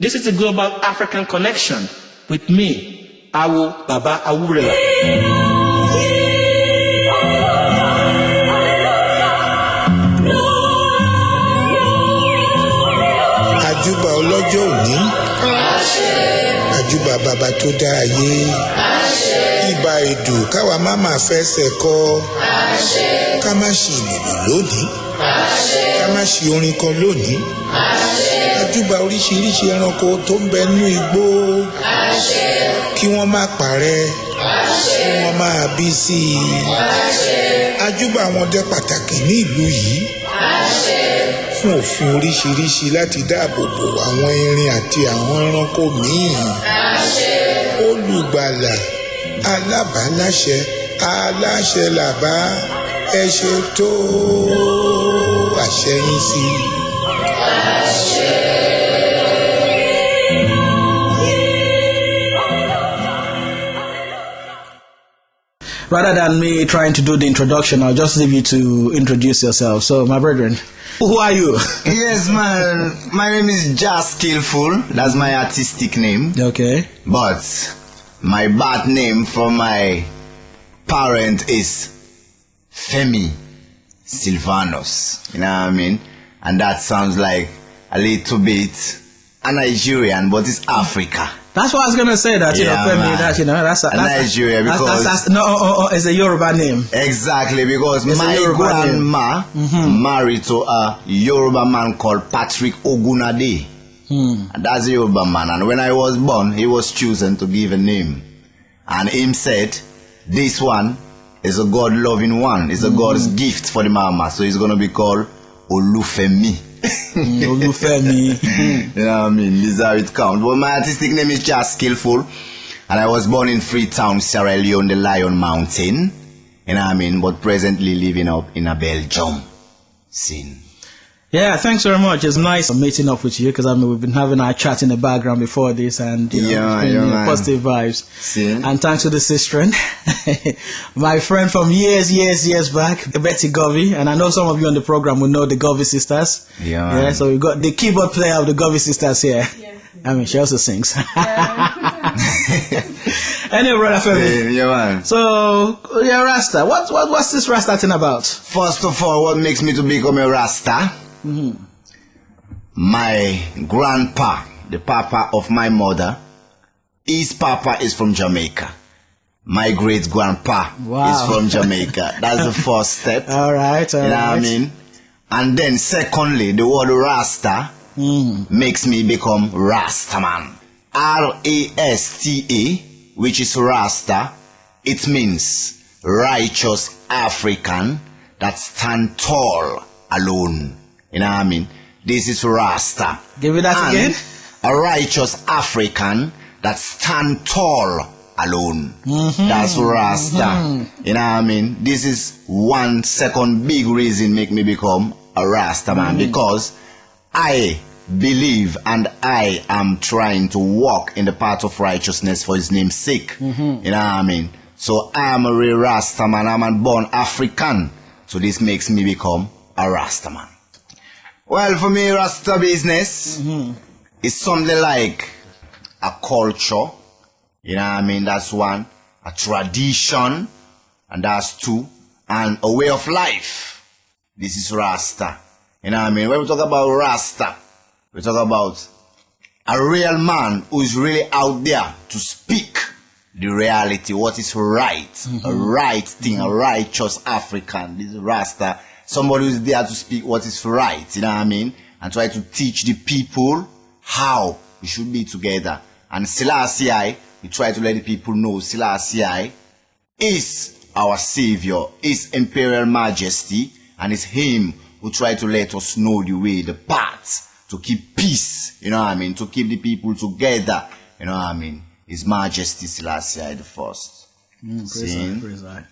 This is the Global African Connection with me, Awo Baba Awurela. Àjúbà ọlọ́jọ́ òní. Àjúbà bàbá tó dá ayé. Ìbà èdù káwa má máa fẹsẹ̀ kọ́. Ká má ṣe ìlú lónìí. Ká má ṣe orin kan lónìí. Àjúbà oríṣiríṣi ẹranko tó ń bẹ nínú igbó. Kí wọ́n má parẹ́. Kí wọ́n máa bí sí i. Àjúbà àwọn ọdẹ pàtàkì ní ìlú yìí. Fún òfin oríṣiríṣi láti dáàbò bò àwọn erin àti àwọn ẹranko míì. Olùgbàlà, alábàáláṣẹ, aláṣẹ làbá, ẹ ṣe tó àṣẹ yín sí. Rather than me trying to do the introduction, I'll just leave you to introduce yourself. So, my brethren, who are you? Yes, man. My name is JahSkillFul. That's my artistic name. Okay. But my birth name from my parent is Femi Silvanus. You know what I mean? And that sounds like a little bit a Nigerian, but it's Africa. That's what I was gonna say. That Femi, that's Nigeria, because it's a Yoruba name. Exactly, because my grandma married to a Yoruba man called Patrick Ogunade. And that's a Yoruba man. And when I was born, he was chosen to give a name, and him said, "This one is a God-loving one. It's a God's gift for the mama, so he's gonna be called Olufemi." Olufemi. You know what I mean? This is how it counts. But my artistic name is JahSkillFul, and I was born in Freetown, Sierra Leone, the Lion Mountain. You know what I mean? But presently living up in a Belgium scene. Yeah, thanks very much. It's nice meeting up with you, because we've been having our chat in the background before this, and it's been positive vibes. See? And thanks to the sister, my friend from years back, Betty Govey, and I know some of you on the program will know the Govey sisters. Yeah. So we've got the keyboard player of the Govey sisters here. Yeah. I mean, she also sings. Anyway, brother Femi. Yeah, man. So, yeah, Rasta. What's this Rasta thing about? First of all, what makes me to become a Rasta? My grandpa, the papa of my mother, his papa is from Jamaica. My great grandpa is from Jamaica. That's the first step. All right. You know what I mean? And then secondly, the word Rasta makes me become Rastaman. R-A-S-T-A, which is Rasta. It means righteous African that stand tall alone. You know what I mean? This is Rasta. Give me that again. A righteous African that stand tall alone. That's Rasta. You know what I mean? This is one second big reason make me become a Rasta man, because I believe and I am trying to walk in the path of righteousness for his name's sake. You know what I mean? So I am a real Rasta man. I'm a born African. So this makes me become a Rasta man. Well, for me, Rasta business is something like a culture. You know what I mean? That's one. A tradition. And that's two. And a way of life. This is Rasta. You know what I mean? When we talk about Rasta, we talk about a real man who is really out there to speak the reality, what is right, a right thing, a righteous African. This is Rasta. Somebody who is there to speak what is right, you know what I mean? And try to teach the people how we should be together. And Selassie, we try to let the people know Selassie is our savior, is Imperial Majesty, and it's him who try to let us know the way, the path to keep peace, you know what I mean? To keep the people together, you know what I mean? His Majesty Selassie the First. Praise God.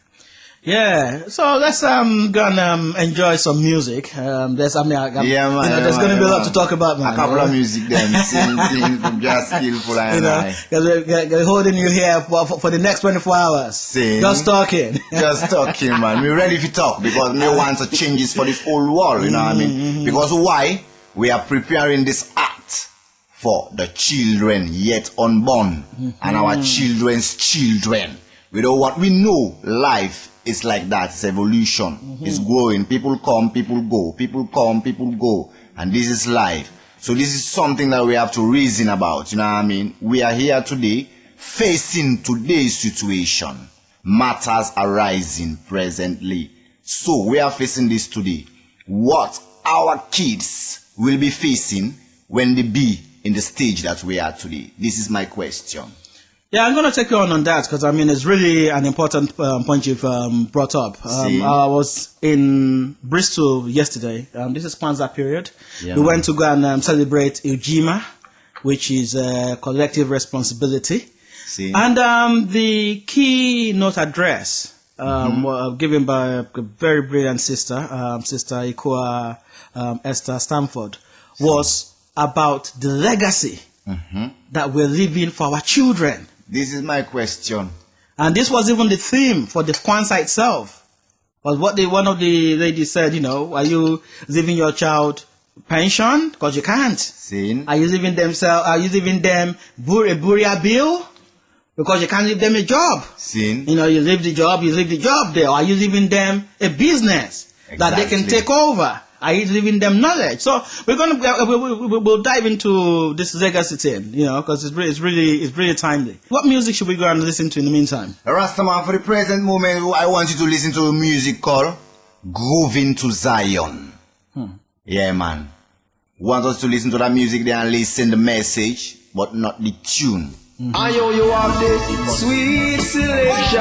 Yeah, so let's go and enjoy some music. There's going to be a lot to talk about, man. A couple of music then, sing from JahSkillFul and because we're holding you here for the next 24 hours. Sing. Just talking. Just talking, man. We're ready to talk, because we want to changes for this whole world, you know what I mean? Because why? We are preparing this act for the children yet unborn and our children's children. You know what we know, life is like that. It's evolution. It's growing. People come, people go. People come, people go. And this is life. So this is something that we have to reason about. You know what I mean? We are here today facing today's situation. Matters arising presently. So we are facing this today. What our kids will be facing when they be in the stage that we are today. This is my question. Yeah, I'm going to take you on that because, I mean, it's really an important point you've brought up. I was in Bristol yesterday. This is Kwanzaa period. Yeah. We went to go and celebrate Ujima, which is collective responsibility. And the keynote address given by a very brilliant sister, Sister Ikua Esther Stamford, was about the legacy that we're leaving for our children. This is my question. And this was even the theme for the Kwanzaa itself. But what one of the ladies said, you know, are you leaving your child pension? Because you can't. Seen. Are you leaving them a burial bill? Because you can't leave them a job. Seen. You know, you leave the job there. Or are you leaving them a business that they can take over? Are you leaving them knowledge? So we'll dive into this legacy thing, you know, because it's really timely. What music should we go and listen to in the meantime? Rastaman, for the present moment, I want you to listen to a music called Grooving to Zion. Yeah, man. Want us to listen to that music there and listen the message, but not the tune. I know you have the sweet selection,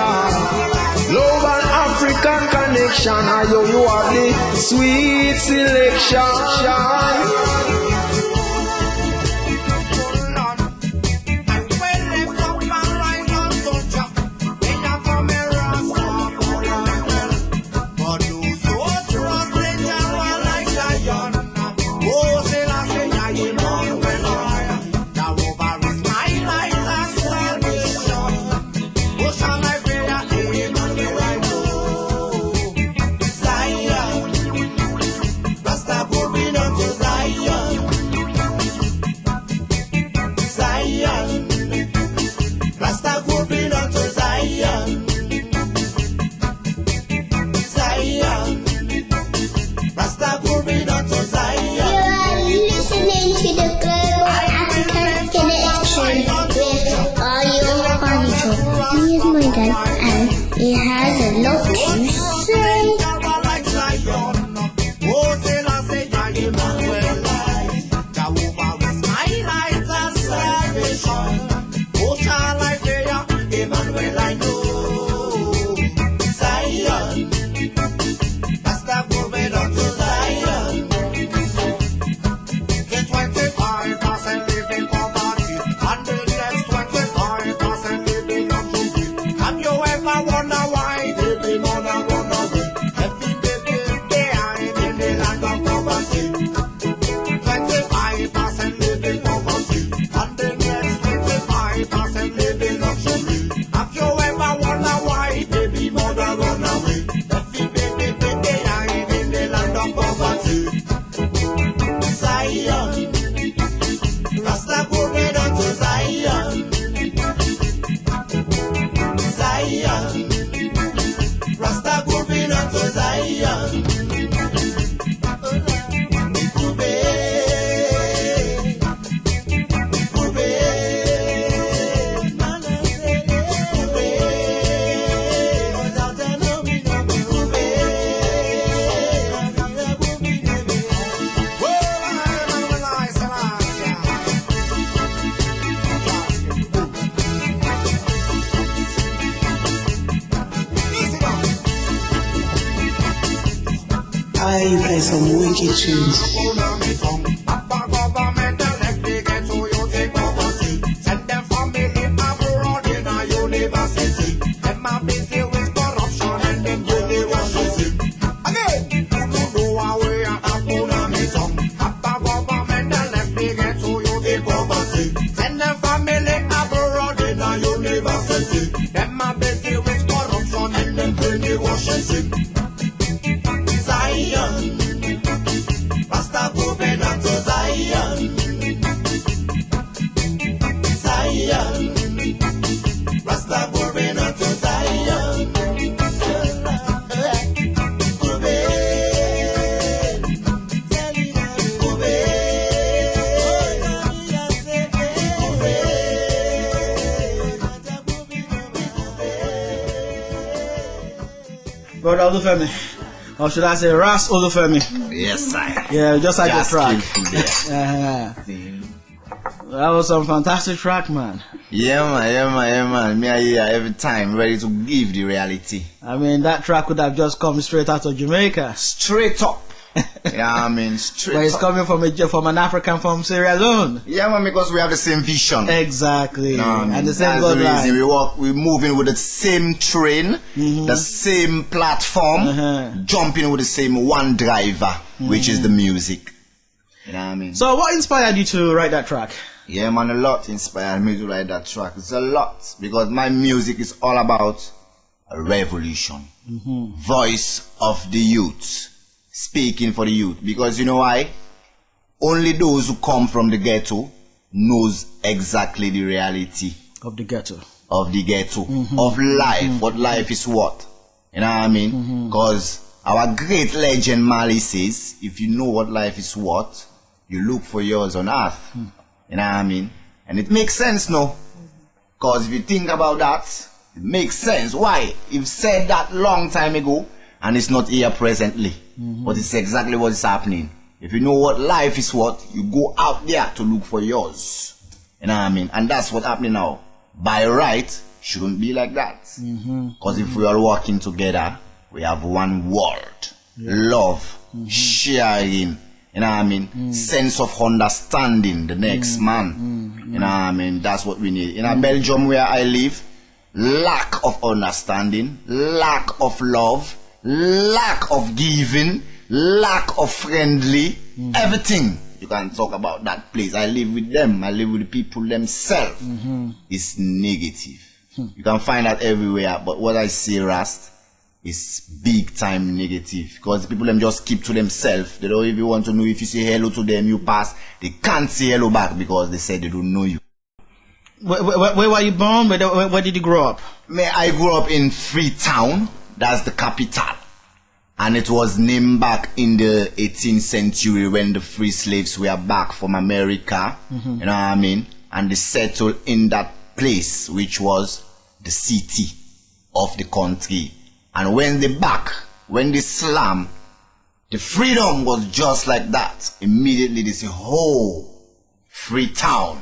global African connection. I know you have the sweet selection. And he has a lot to say. You play some wicked tunes. Brother Olufemi. Or should I say Ras Olufemi? Yes, sir. Yeah, just like the track. JahSkillFul. That was some fantastic track, man. Yeah, man. Me are here every time, ready to give the reality. I mean, that track would have just come straight out of Jamaica. Straight up. Yeah, I mean, straight But it's up. coming from an African from Sierra Leone. Yeah, man, because we have the same vision. Exactly. I mean, And the same that's the God reason line. we're moving with the same train, the same platform, jumping with the same one driver, which is the music. You know what I mean? So what inspired you to write that track? Yeah, man, a lot inspired me to write that track. It's a lot, because my music is all about a revolution. Voice of the youth. Speaking for the youth. Because you know why? Only those who come from the ghetto knows exactly the reality Of the ghetto. of the ghetto, of life, what life is what. You know what I mean? Because our great legend Mali says, if you know what life is what, you look for yours on earth. You know what I mean? And it makes sense, no? Because if you think about that, it makes sense. Why? You've said that long time ago, and it's not here presently. But it's exactly what is happening. If you know what life is what, you go out there to look for yours. You know what I mean? And that's what's happening now. By right, shouldn't be like that. Because if we are working together, we have one world. Love, sharing, you know what I mean? Sense of understanding the next man. You know what I mean? That's what we need. In Belgium where I live, lack of understanding, lack of love, lack of giving, lack of friendly, everything. You can talk about that place. I live with them. I live with the people themselves. It's negative. You can find that everywhere. But what I say, Rast, is big time negative. Because the people them just keep to themselves. They don't even want to know if you say hello to them, you pass. They can't say hello back because they said they don't know you. Where were you born? Where did you grow up? I grew up in Freetown. That's the capital. And it was named back in the 18th century when the free slaves were back from America. You know what I mean? And they settled in that place, which was the city of the country. And when they back, when they slam, the freedom was just like that. Immediately they say, oh, Freetown.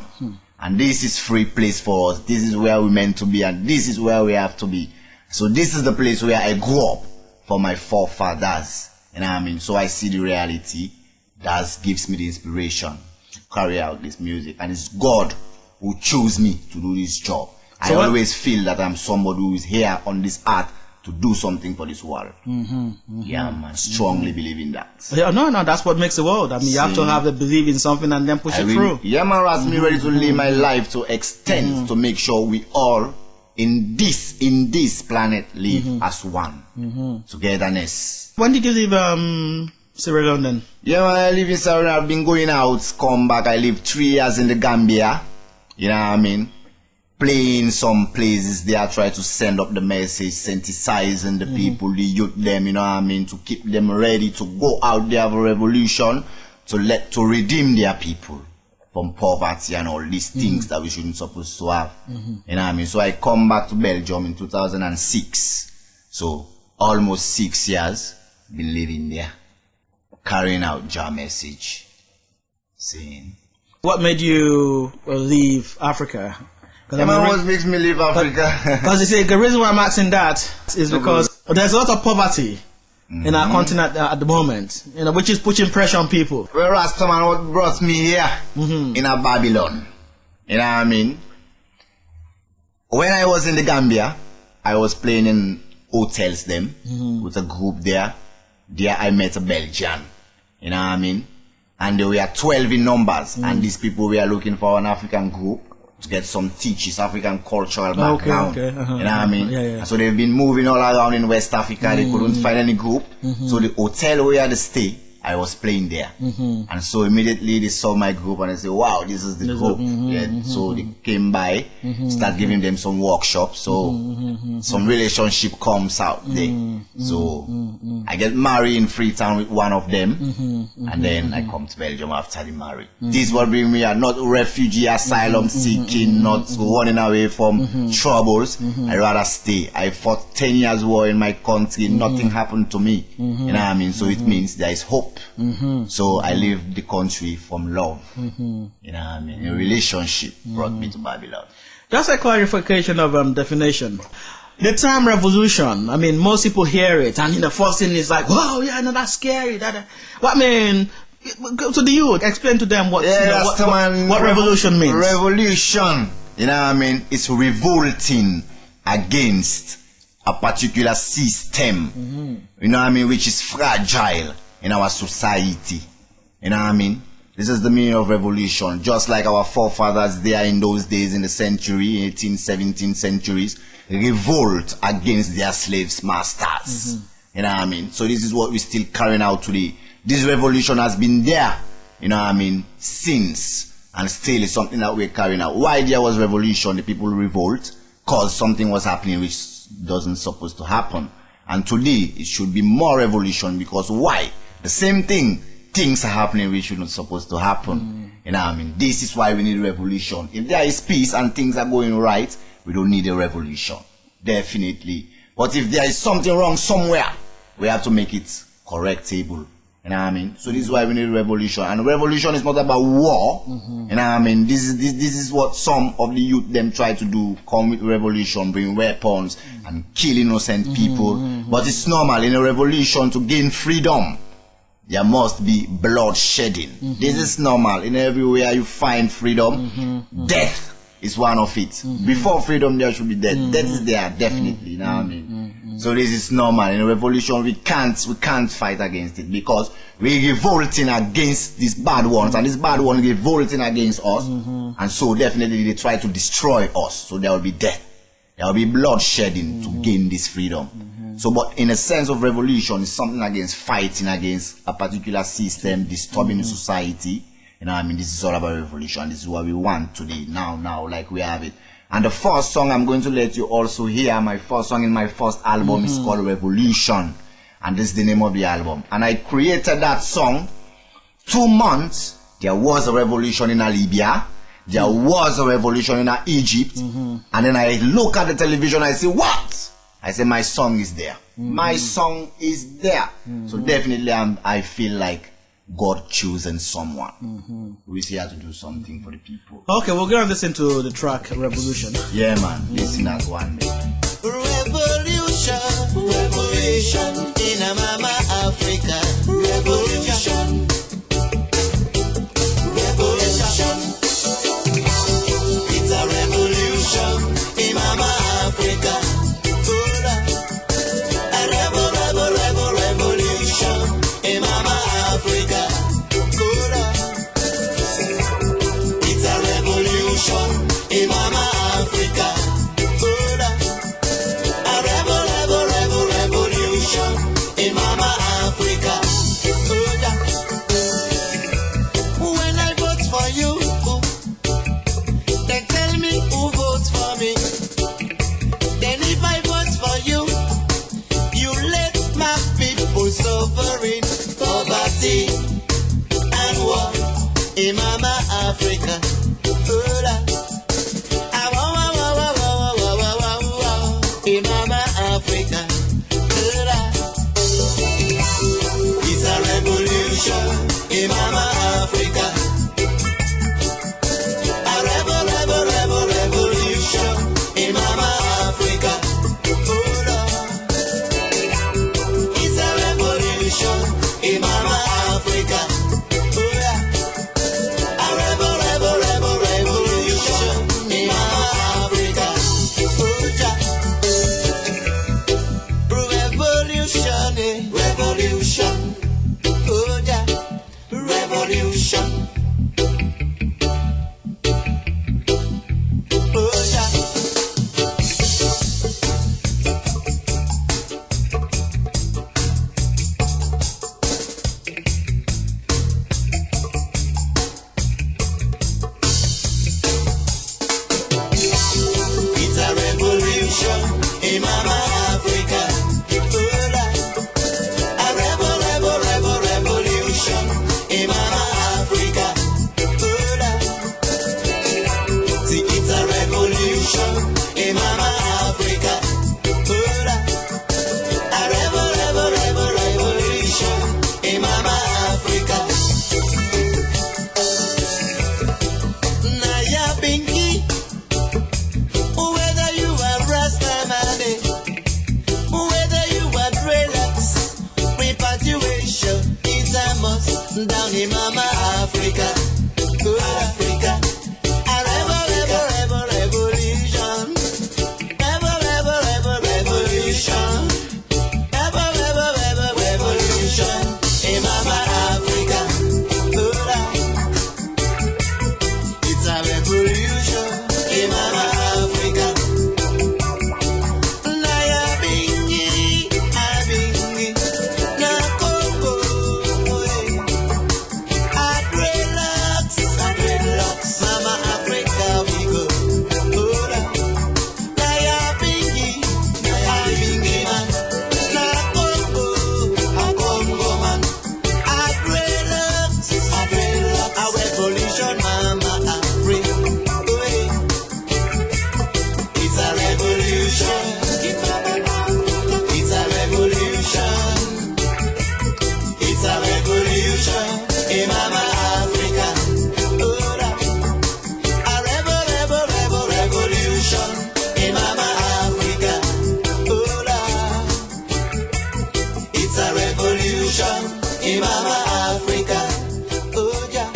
And this is free place for us. This is where we're meant to be, and this is where we have to be. So this is the place where I grew up for my forefathers. You know what I mean? So I see the reality. That gives me the inspiration to carry out this music. And it's God who chose me to do this job. So I always feel that I'm somebody who is here on this earth to do something for this world. Yeah, man. Strongly believe in that. Yeah, no, that's what makes the world. I mean, you have to have the belief in something and then push it through. Yeah, man, Ras, me ready to live my life to extend to make sure we all in this planet live as one. Togetherness. When did you leave Sierra Leone then? Yeah, man, I live in Sierra Leone. I've been going out, come back. I lived 3 years in the Gambia. You know what I mean? Playing some places there, try to send up the message, sensitizing the people, the youth them, you know what I mean, to keep them ready to go out there have a revolution, to redeem their people from poverty and all these things that we shouldn't supposed to have. You know what I mean? So I come back to Belgium in 2006. So almost 6 years been living there, carrying out Jah message. Saying. What made you leave Africa? What makes me leave Africa? Because you see, the reason why I'm asking that is because there's a lot of poverty in our continent at the moment, you know, which is putting pressure on people. Well, Rastaman, what brought me here in a Babylon, you know what I mean? When I was in the Gambia, I was playing in hotels them with a group there. There I met a Belgian, you know what I mean? And they were 12 in numbers, and these people were looking for an African group to get some teachers, African cultural background. You know what I mean? Yeah. So they've been moving all around in West Africa. They couldn't find any group. So the hotel where they stay I was playing there. And so immediately they saw my group and they said, wow, this is the group. So they came by, start giving them some workshops. So some relationship comes out there. So I get married in Freetown with one of them. And then I come to Belgium after the marriage. This will bring me out, not refugee, asylum seeking, not running away from troubles. I rather stay. I fought 10 years war in my country. Nothing happened to me. You know what I mean? So it means there is hope. So I leave the country from love. You know what I mean? A relationship brought me to Babylon. Just a clarification of definition. The term revolution, I mean, most people hear it, and the first thing is like, wow, yeah, no, that's scary. What I mean, to the youth, explain to them what revolution means. Revolution, you know what I mean? It's revolting against a particular system, you know what I mean, which is fragile in our society. You know what I mean? This is the meaning of revolution. Just like our forefathers there in those days in the century, 18th, 17th centuries, revolt against their slaves masters. You know what I mean? So this is what we're still carrying out today. This revolution has been there, you know what I mean, since, and still is something that we're carrying out. Why there was revolution, the people revolt, because something was happening which doesn't supposed to happen. And today it should be more revolution, because why? The same thing, things are happening which shouldn't supposed to happen. You know what I mean? This is why we need revolution. If there is peace and things are going right, we don't need a revolution. Definitely. But if there is something wrong somewhere, we have to make it correctable. You know what I mean? So this is why we need revolution. And revolution is not about war. You know what I mean? This is what some of the youth them try to do. Come with revolution, bring weapons and kill innocent people. But it's normal in a revolution to gain freedom. There must be blood shedding. This is normal. In everywhere you find freedom, death is one of it. Before freedom there should be death. Death is there, definitely. You know what I mean? So this is normal. In a revolution we can't fight against it, because we're revolting against these bad ones, and these bad ones revolting against us. And so definitely they try to destroy us. So there will be death. There will be blood shedding to gain this freedom. So, but in a sense of revolution, it's something against fighting against a particular system, disturbing the society. You know what I mean? This is all about revolution. This is what we want today, now, like we have it. And the first song I'm going to let you also hear, my first song in my first album is called Revolution. And this is the name of the album. And I created that song 2 months. There was a revolution in Libya. There was a revolution in Egypt. And then I look at the television, I say, what? I say, my song is there. My song is there. So definitely I feel like God chosen someone who is here to do something for the people. Okay, we're going to listen to the track Revolution. Yeah, man. Listen as one. Revolution, revolution in a mama Africa. Revolution, revolution. It's a revolution in mama Africa. Revolution in mama Africa. It's a revolution in mama Africa. A revolution in mama Africa. When I vote for you, they tell me who votes for me. Then if I vote for you, you let my people suffering, poverty and war in mama Africa. In mama Africa. It's a revolution in mama Africa. A revolution in mama Africa. It's a revolution in mama Africa. A revolution revolution in Mama Africa. A revolution in Mama Africa. Naya Binky, whether you are Rastaman, whether you are dreadlocks, repatriation is a must down in Mama Africa. Africa. A revolution. Revolution. Revolution in Mama Africa. It's a revolution in Mama Africa. Naya Bingi, Abingi, na Congo, dreadlocks, Mama Africa we go. Naya Bingi man, na Congo man, dreadlocks, a revolution, Mama Africa. It's a revolution. It's a revolution. It's a revolution in Mama Africa. A revolution in Mama Africa. It's a revolution in Mama Africa. Oh yeah.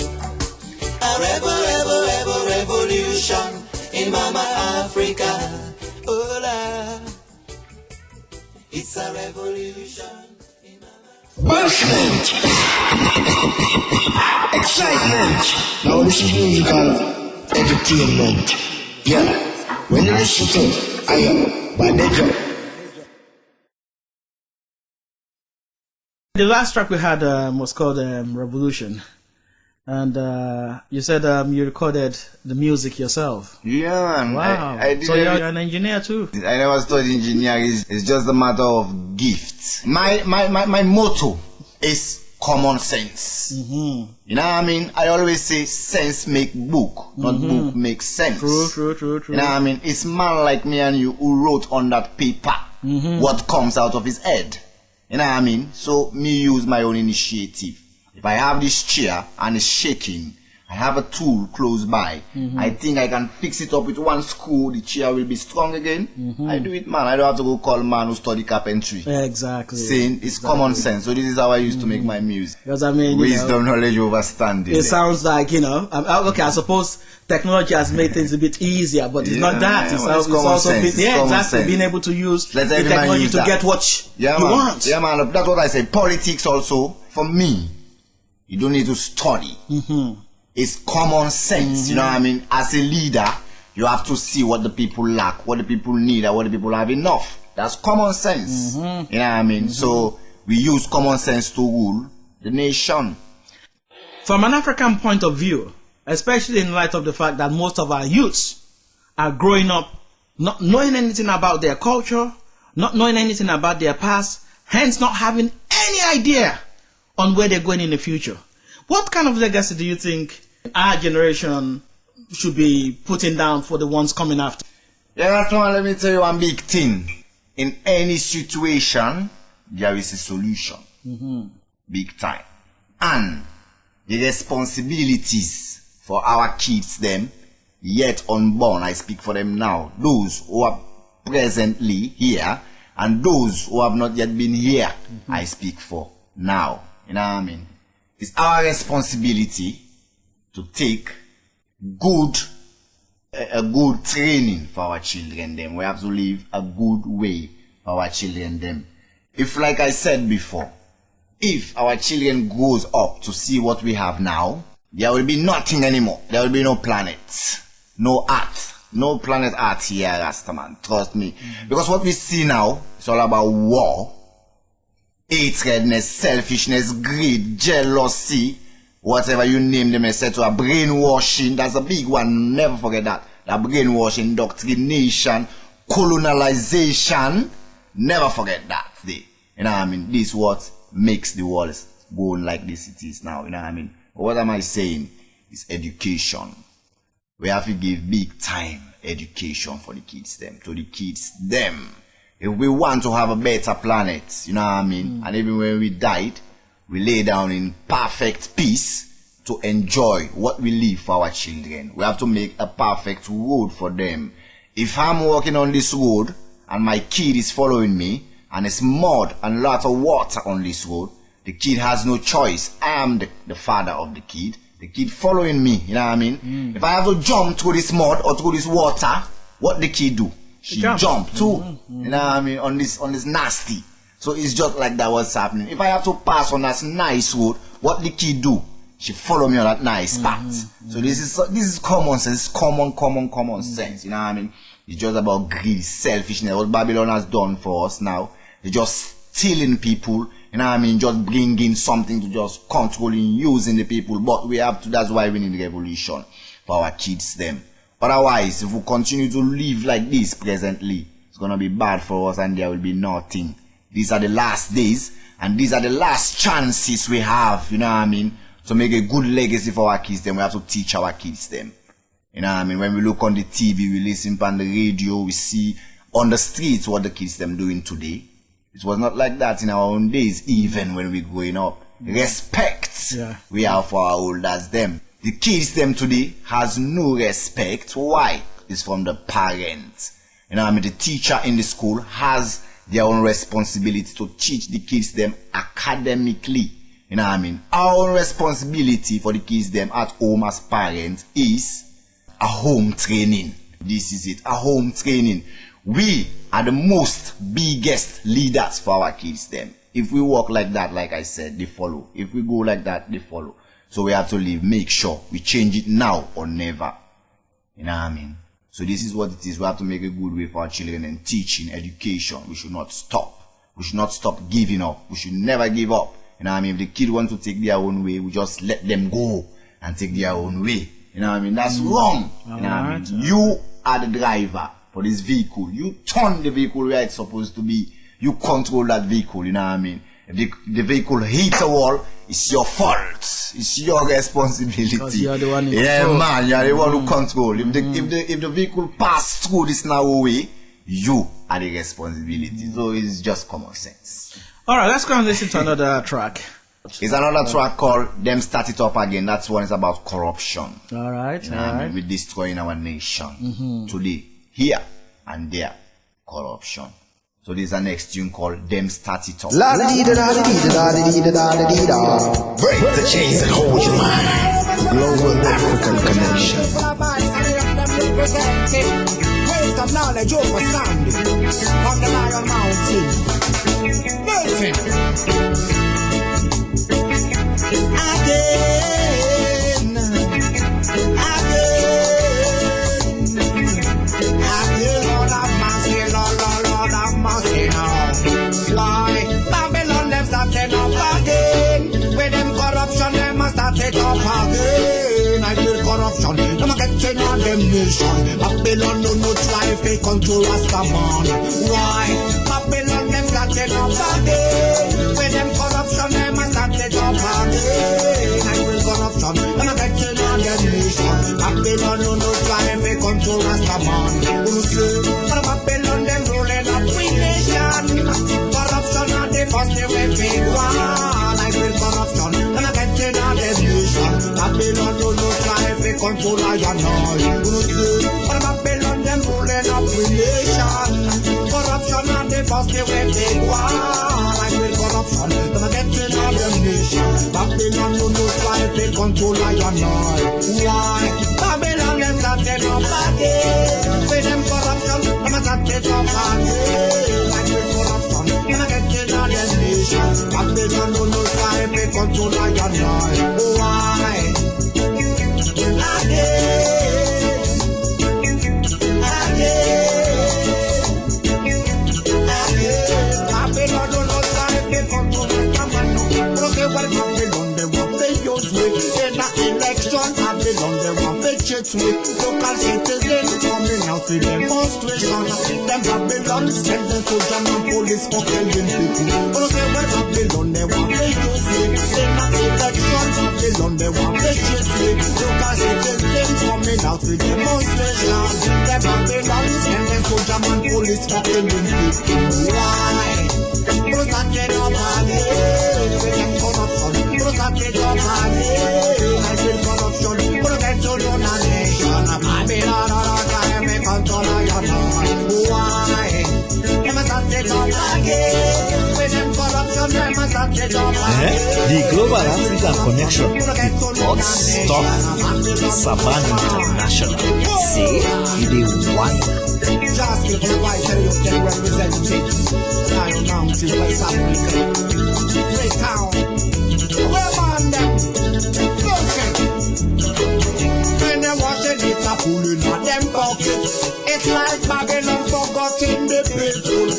A revolution in Mama Africa. Oh la. It's a revolution in Mama. Bashment, excitement. Now this is musical entertainment. Yeah, when you listen to I am Badejo. The last track we had was called Revolution. And you said you recorded the music yourself. Yeah, man. Wow. I did so you're an engineer too? I never studied engineering. It's just a matter of gifts. My motto is common sense. Mm-hmm. You know what I mean? I always say sense make book, not book make sense. True. You know what I mean? It's man like me and you who wrote on that paper what comes out of his head. You know what I mean? So me use my own initiative. If I have this chair and it's shaking, I have a tool close by. I think I can fix it up with one screw, the chair will be strong again. I do it, man. I don't have to go call a man who study carpentry. Exactly. Saying it's common sense. So this is how I used to make my music. Because I mean, wisdom, knowledge, understanding. It sounds like, okay, I suppose technology has made things a bit easier, but it's not that. It's also being able to use the technology to get what you want. Yeah, man. That's what I say. Politics also, for me, you don't need to study. It's common sense, you know what I mean? As a leader, you have to see what the people lack, what the people need, and what the people have enough. That's common sense. You know what I mean? So we use common sense to rule the nation. From an African point of view, especially in light of the fact that most of our youths are growing up not knowing anything about their culture, not knowing anything about their past, hence not having any idea on where they're going in the future. What kind of legacy do you think our generation should be putting down for the ones coming after? Yeah, that's one. Let me tell you one big thing. In any situation, there is a solution. Big time. And the responsibilities for our kids, them, yet unborn, I speak for them now. Those who are presently here, and those who have not yet been here, I speak for now. You know what I mean? It's our responsibility to take a good training for our children them. We have to live a good way for our children them. If, like I said before, if our children grows up to see what we have now, there will be nothing anymore. There will be no planets, no earth, no planet earth here, Rastaman. Trust me. Because what we see now is all about war, hatredness, selfishness, greed, jealousy, whatever you name them, etc. Brainwashing, that's a big one. Never forget that. That brainwashing, indoctrination, colonialization. Never forget that. You know what I mean? This is what makes the world going like this it is now. You know what I mean? But what am I saying? It's education. We have to give big time education for the kids them, to the kids them. If we want to have a better planet, you know what I mean, and even when we died, we lay down in perfect peace to enjoy what we leave for our children. We have to make a perfect road for them. If I'm walking on this road and my kid is following me and it's mud and lots of water on this road, the kid has no choice. I am the father of the kid following me, you know what I mean? If I have to jump through this mud or through this water, what the kid do? She jump too, you know what I mean, on this nasty. So it's just like that what's happening. If I have to pass on that nice road, what the kid do? She follow me on that nice path. So this is common sense, common sense, you know what I mean? It's just about greed, selfishness. What Babylon has done for us now, they're just stealing people, you know what I mean, just bringing something to just controlling, using the people. But we have to, that's why we need revolution for our kids them. Otherwise, if we continue to live like this presently, it's gonna be bad for us and there will be nothing. These are the last days and these are the last chances we have, you know what I mean, to make a good legacy for our kids them. We have to teach our kids them. You know what I mean? When we look on the TV, we listen on the radio, we see on the streets what the kids them doing today. It was not like that in our own days, even when we growing up. Respect we have for our elders them. The kids them today has no respect. Why? It's from the parents. You know what I mean? The teacher in the school has their own responsibility to teach the kids them academically. You know what I mean? Our own responsibility for the kids them at home as parents is a home training. This is it, a home training. We are the most biggest leaders for our kids them. If we walk like that, like I said, they follow. If we go like that, they follow. So we have to make sure we change it now or never. You know what I mean? So this is what it is. We have to make a good way for our children and teaching, education. We should not stop. We should not stop giving up. We should never give up. You know what I mean? If the kid wants to take their own way, we just let them go and take their own way. You know what I mean? That's wrong. You know what I mean? You are the driver for this vehicle. You turn the vehicle where it's supposed to be. You control that vehicle. You know what I mean? If the vehicle hits a wall, it's your fault. It's your responsibility. You're the one man, you're the one who control. If the vehicle pass through this narrow way, you are the responsibility. So it's just common sense. Alright, let's go and listen to another track. It's another track called Them Start It Up Again. That's one is about corruption. Alright, you know what I mean? We're destroying our nation. Today, here and there, corruption. So this is the next tune called Them Start It Up. Break the chains and hold your mind. Global African Connection. Waste of knowledge over standing on the Lion Mountain. Lord have mercy now. Why? Babylon them started up again. With them corruption, them must start it up again. I feel corruption, them getting on them nation. Babylon no try to control Rastaman. Why? Babylon them started up again. With them corruption, them must start it up again. I feel corruption, them getting on them nation. Babylon no try to control Rastaman. Who say? Babylon them rolling up we nation. Corruption are the first way big one. I feel corruption, them getting on them nation. Babylon no try to control Iron All. Who say? Babylon them rolling up we nation. Corruption are the first way big one. I feel corruption, them getting on them nation. Babylon no try to control Iron All. Why? Babylon them started up again. With them corruption, them started up again. I feel corruption, them getting on them nation. Babylon no try to control Iron All. Why? Local citizens coming out to demonstration. Them Babylon send them soldiers and police for killing people. But say where Babylon they want to use it. They not election. Babylon they want to chase it. Local citizens coming out to demonstration. Them soldier man, police fucking people. Why? Put that shit up on it. We get corruption. Put that shit up on it. I feel corruption. Put that to the nation. Babylon, I make control of your mind. Why? They must have shit up again. With them corruption, they must have shit up again. The Global Africa Connection, the hot stuff, Saban International. See, it is one. JahSkillFul White can represent Lion Mountain, West Africa. Great town. Where on them? Listen. When they wash it, it's a pulling on them pockets. It's like Babylon forgotten the people.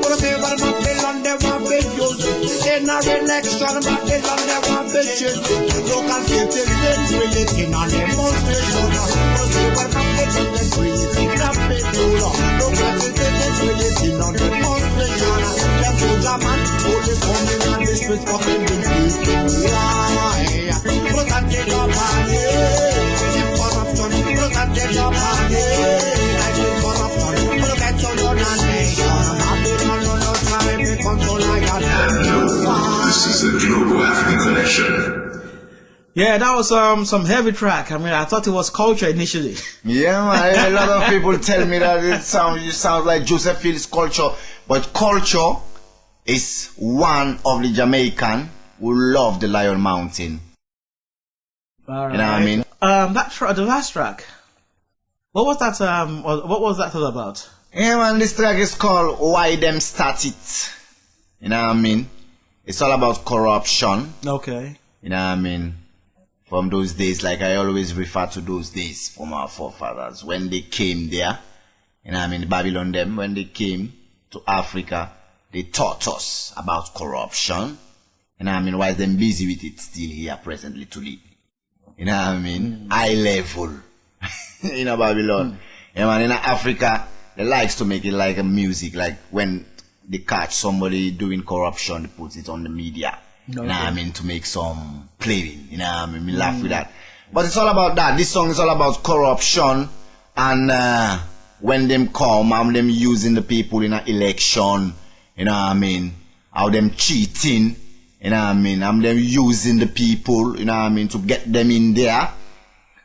But they will not Babylon, they want to use. In our election, Babylon, they want to choose. Local citizens relating on demonstration. But they will not Babylon, they creating a people. Local citizens relating on demonstration. Them soldier man, police coming and this was fucking the people. Why? Protect it up on them corruption, protect it up on I feel corruption, protect your nation. Babylon, no time to control like that. This is the Global African Connection. Yeah, that was some heavy track. I mean, I thought it was culture initially. Yeah, man. A lot of people tell me that you sound like JahSkillFul's culture, but culture is one of the Jamaican who love the Lion Mountain. All right. You know what I mean? The last track. What was that? What was that all about? Yeah, man. This track is called "Why Them Start It." You know what I mean? It's all about corruption. Okay. You know what I mean? From those days, like I always refer to those days from our forefathers when they came there. You know what I mean? Babylon them, when they came to Africa, they taught us about corruption. You know what I mean? Why is them busy with it still here presently today? You know what I mean? High level. You know, Babylon. You know, man, in Africa, they likes to make it like a music, like when they catch somebody doing corruption, they put it on the media. Okay. You know what I mean? To make some playing. You know what I mean? We laugh with that. But it's all about that. This song is all about corruption and when them come and them using the people in an election. You know what I mean? How them cheating. You know what I mean? I'm them using the people, you know what I mean, to get them in there.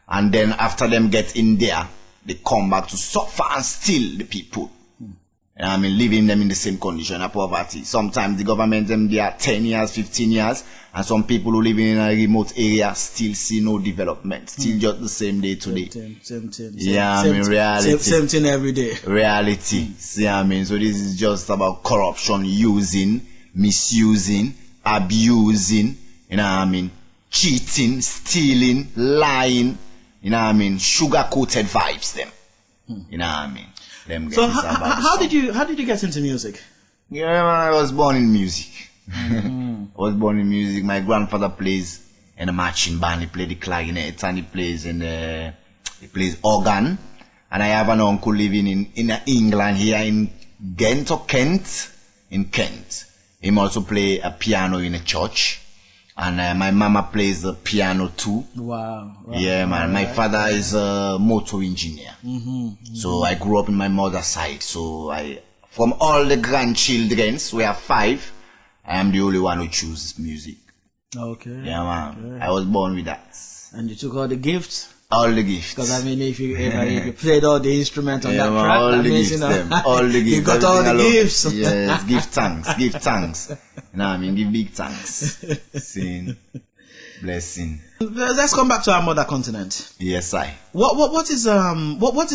And then after them get in there, they come back to suffer and steal the people. You know what I mean? Leaving them in the same condition of poverty. Sometimes the government them there 10 years, 15 years. And some people who live in a remote area still see no development. Still just the same day today. Same. Yeah, I mean, reality. Same thing every day. Reality. See what I mean? So this is just about corruption, using, misusing, abusing, you know what I mean, cheating, stealing, lying, you know what I mean, sugar-coated vibes them. You know what I mean? Them so how did you get into music? Yeah, man, I was born in music. I was born in music. My grandfather plays in a marching band. He played the clarinet and he plays organ. And I have an uncle living in England here in Ghent or Kent? In Kent. He also play a piano in a church. And my mama plays the piano too. Wow. Yeah, man. My father is a motor engineer. So I grew up in my mother's side. So from all the grandchildren, we have 5, I am the only one who chooses music. Okay. Yeah, man. Okay. I was born with that. And you took all the gifts? All the gifts. Because I mean, if you played all the instruments on that track, all that the means, gifts, you know, them. All the gifts. you got all the gifts. Yes, give thanks. Give thanks. You know what I mean? Give big thanks. Sin. Blessing. Let's come back to our mother continent. Yes, I. What is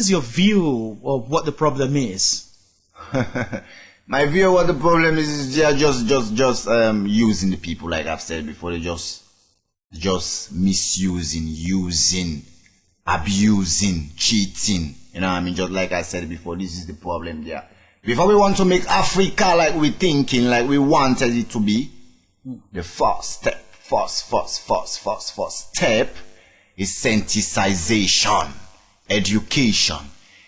your view of what the problem is? My view of what the problem is they are just using the people, like I've said before. They just misusing, using, abusing, cheating. You know what I mean? Just like I said before, this is the problem there. Before we want to make Africa like we're thinking, like we wanted it to be, the first step is sensitization, education.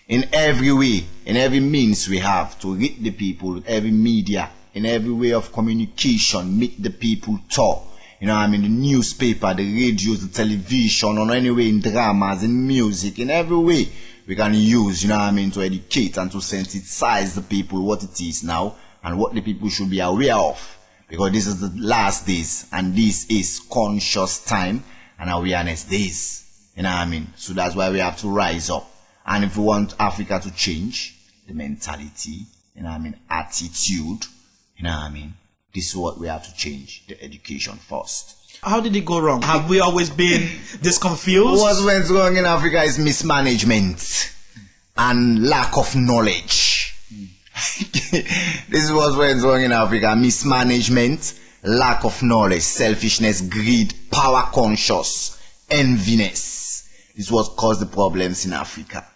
In every way, in every means we have to reach the people, every media, in every way of communication, make the people talk. You know what I mean? The newspaper, the radios, the television, or any way in dramas, in music, in every way. we can use, you know what I mean, to educate and to sensitize the people what it is now and what the people should be aware of. Because this is the last days and this is conscious time and awareness days. You know what I mean? So that's why we have to rise up. And if we want Africa to change the mentality, you know what I mean, attitude, you know what I mean, this is what we have to change, the education first. How did it go wrong? Have we always been this confused? What went wrong in Africa is mismanagement and lack of knowledge. This is what went wrong in Africa. Mismanagement, lack of knowledge, selfishness, greed, power conscious, enviness. This is what caused the problems in Africa.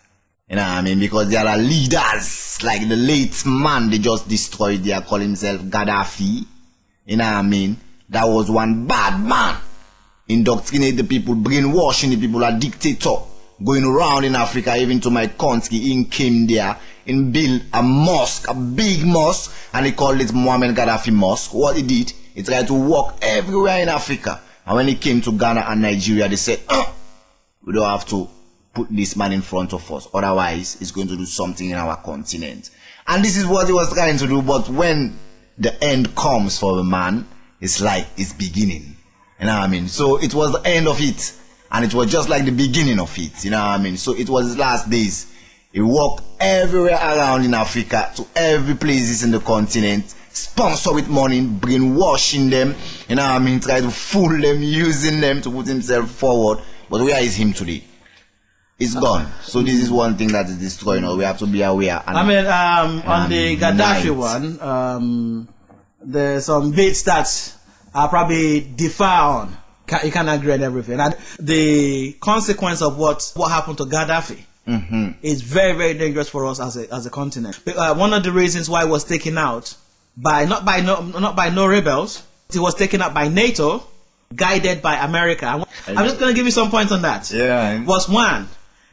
You know what I mean? Because there are leaders, like the late man they just destroyed there, call himself Gaddafi. You know what I mean? That was one bad man. Indoctrinate the people, brainwashing the people, a dictator. Going around in Africa, even to my country, he came there and built a mosque, a big mosque, and he called it Muammar Gaddafi Mosque. What he did, he tried to walk everywhere in Africa. And when he came to Ghana and Nigeria, they said, we don't have to put this man in front of us. Otherwise, he's going to do something in our continent. And this is what he was trying to do. But when the end comes for a man, it's like it's beginning. You know what I mean? So it was the end of it. And it was just like the beginning of it. You know what I mean? So it was his last days. He walked everywhere around in Africa, to every places in the continent, sponsor with money, brainwashing them. You know what I mean? Try to fool them, using them to put himself forward. But where is him today? It's gone. So this is one thing that is destroying us. We have to be aware. And, on the Gaddafi one, there's some bits that are probably differ on. You can't agree on everything. And the consequence of what happened to Gaddafi is very, very dangerous for us as a continent. One of the reasons why it was taken out by not by no rebels, it was taken out by NATO, guided by America. I'm just going to give you some points on that. Yeah. Was one,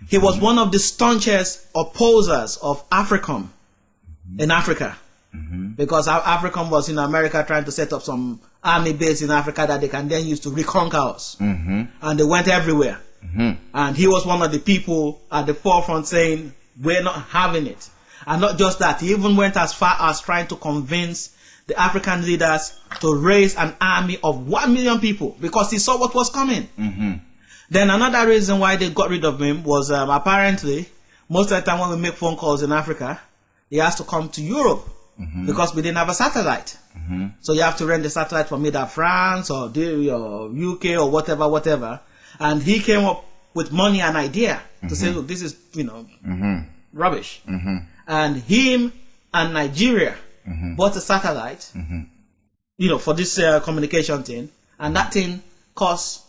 he was one of the staunchest opposers of AFRICOM in Africa. Because AFRICOM was in America trying to set up some army base in Africa that they can then use to reconquer us. And they went everywhere. And he was one of the people at the forefront saying, we're not having it. And not just that, he even went as far as trying to convince the African leaders to raise an army of 1 million people because he saw what was coming. Then another reason why they got rid of him was apparently, most of the time when we make phone calls in Africa, he has to come to Europe. Because we didn't have a satellite. So you have to rent the satellite from either France or UK or whatever. And he came up with money and idea to say, look, this is, rubbish. And him and Nigeria bought a satellite, for this communication thing. And that thing cost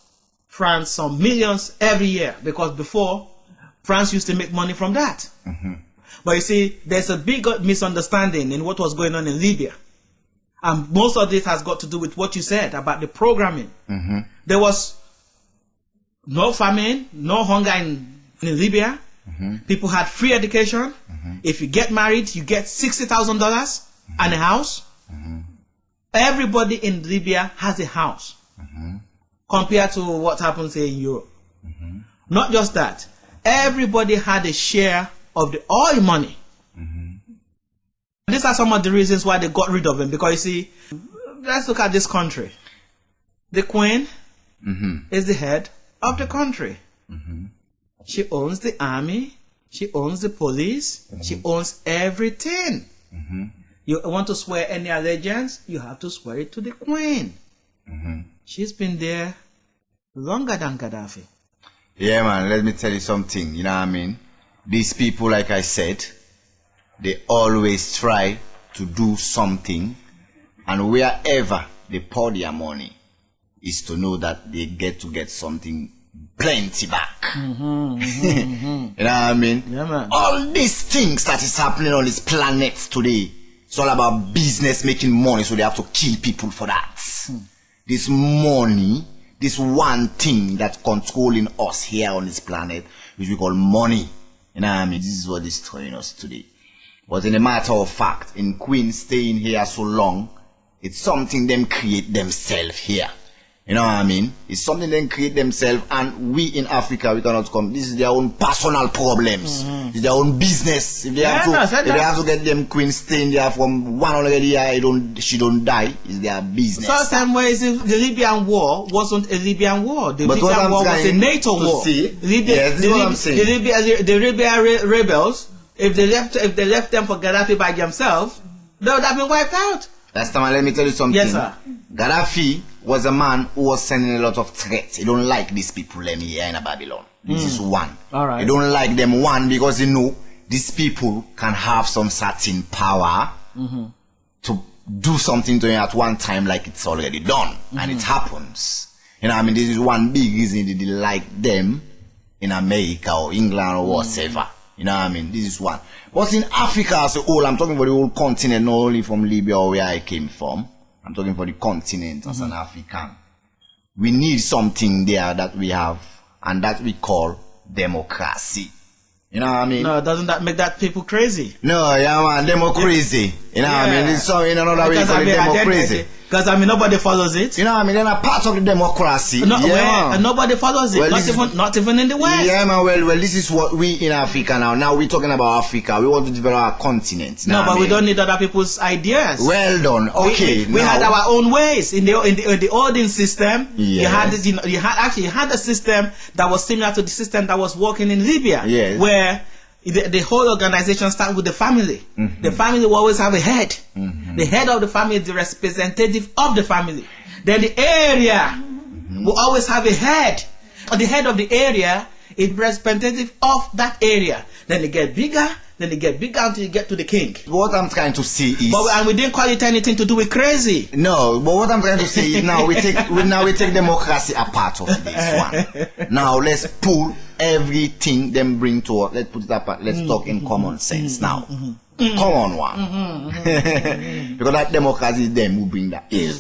France some millions every year. Because before, France used to make money from that. But you see, there's a big misunderstanding in what was going on in Libya. And most of this has got to do with what you said about the programming. There was no famine, no hunger in Libya. People had free education. If you get married, you get $60,000 and a house. Everybody in Libya has a house. Compared to what happens here in Europe. Not just that. Everybody had a share of the oil money. These are some of the reasons why they got rid of him. Because you see, let's look at this country. The Queen is the head of the country. She owns the army. She owns the police. She owns everything. You want to swear any allegiance, you have to swear it to the Queen. She's been there longer than Gaddafi. Yeah, man, let me tell you something. You know what I mean? These people, like I said, they always try to do something, and wherever they pour their money is to know that they get something plenty back. You know what I mean? Yeah, man. All these things that is happening on this planet today, it's all about business making money, so they have to kill people for that. This money, this one thing that's controlling us here on this planet, which we call money. You know what I mean? This is what is destroying us today. But in a matter of fact, in Queen staying here so long, it's something them create themselves here. You know what I mean? It's something they create themselves, and we in Africa, we cannot come. This is their own personal problems. It's their own business. If they have to get them queen staying there from 100 years, she don't die. It's their business. So same way, the Libyan war wasn't a Libyan war. The Libyan war was a NATO war. The Libyan rebels, if they left them for Gaddafi by themselves, they would have been wiped out. Last time, let me tell you something. Yes, sir. Gaddafi was a man who was sending a lot of threats. He don't like these people here in Babylon. This is one. All right. He don't like them, one, because he know these people can have some certain power to do something to him at one time, like it's already done. And it happens. You know what I mean? This is one big reason they didn't like them in America or England or whatever. You know what I mean? This is one. But in Africa as a whole, I'm talking about the whole continent, not only from Libya or where I came from. I'm talking for the continent as an African. We need something there that we have, and that we call democracy. You know what I mean? No, doesn't that make that people crazy? No, yeah, man, democracy. You know what I mean? It's so in another way, call it democracy. Because nobody follows it. You know what I mean? They're not part of the democracy. No, and nobody follows it. Well, not even in the West. Yeah, man. Well, this is what we in Africa now. Now we're talking about Africa. We want to develop our continent. No, but we don't need other people's ideas. Well done. Okay. We had our own ways in the olden system. Yes. You had a system that was similar to the system that was working in Libya. Yes. Where the whole organization starts with the family. The family will always have a head. The head of the family is the representative of the family. Then the area will always have a head. Or the head of the area is representative of that area. Then they get bigger. Then they get bigger until you get to the king. What I'm trying to say is, and we didn't call it anything to do with crazy. No, but what I'm trying to say is now we take democracy apart of this one. Now let's pull everything them bring to us. Let's put it apart. Let's talk in common sense now. Common one. Because that democracy is them who bring that. You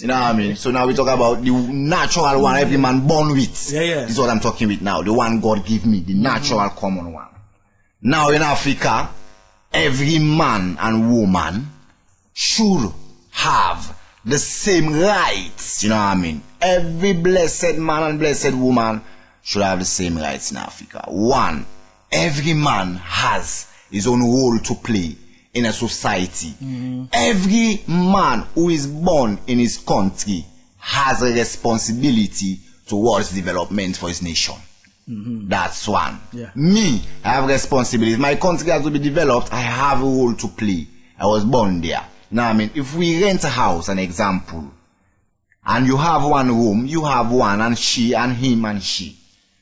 know what I mean? So now we talk about the natural one every man born with. This is what I'm talking with now. The one God give me, the natural common one. Now in Africa, every man and woman should have the same rights. You know what I mean? Every blessed man and blessed woman should have the same rights in Africa. One, every man has his own role to play in a society. Every man who is born in his country has a responsibility towards development for his nation. That's one. Me, I have responsibility. My country has to be developed. I have a role to play. I was born there. Now, I mean, if we rent a house, an example, and you have one room, you have one, and she, and him, and she.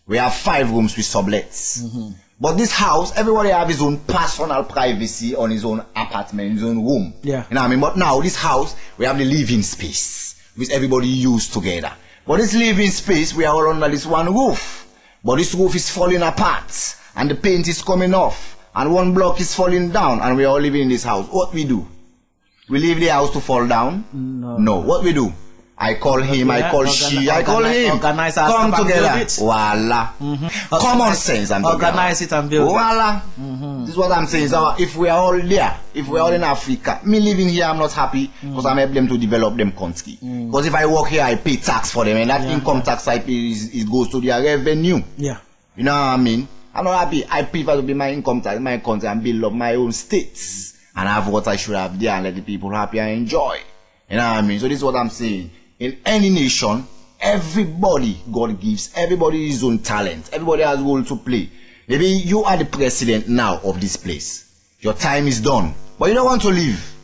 We have 5 rooms with sublets. But this house, everybody have his own personal privacy on his own apartment, his own room. You know what I mean? But now, this house, we have the living space, which everybody use together. But this living space, we are all under this one roof. But this roof is falling apart, and the paint is coming off, and one block is falling down, and we are all living in this house. What we do? We leave the house to fall down? No. What we do? I call him, I call she, I call him. Come together. Voila. Common sense. Organize it and build it. Voila. This is what I'm saying. So if we are all there, if we are all in Africa, me living here, I'm not happy because I'm able them to develop them country. Because if I work here, I pay tax for them, and that income tax I pay it goes to their revenue. You know what I mean? I'm not happy. I prefer to be my income tax, my country, and build up my own states and have what I should have there and let the people happy and enjoy. You know what I mean? So this is what I'm saying. In any nation, everybody God gives, everybody his own talent, everybody has a role to play. Maybe you are the president now of this place. Your time is done, but you don't want to leave.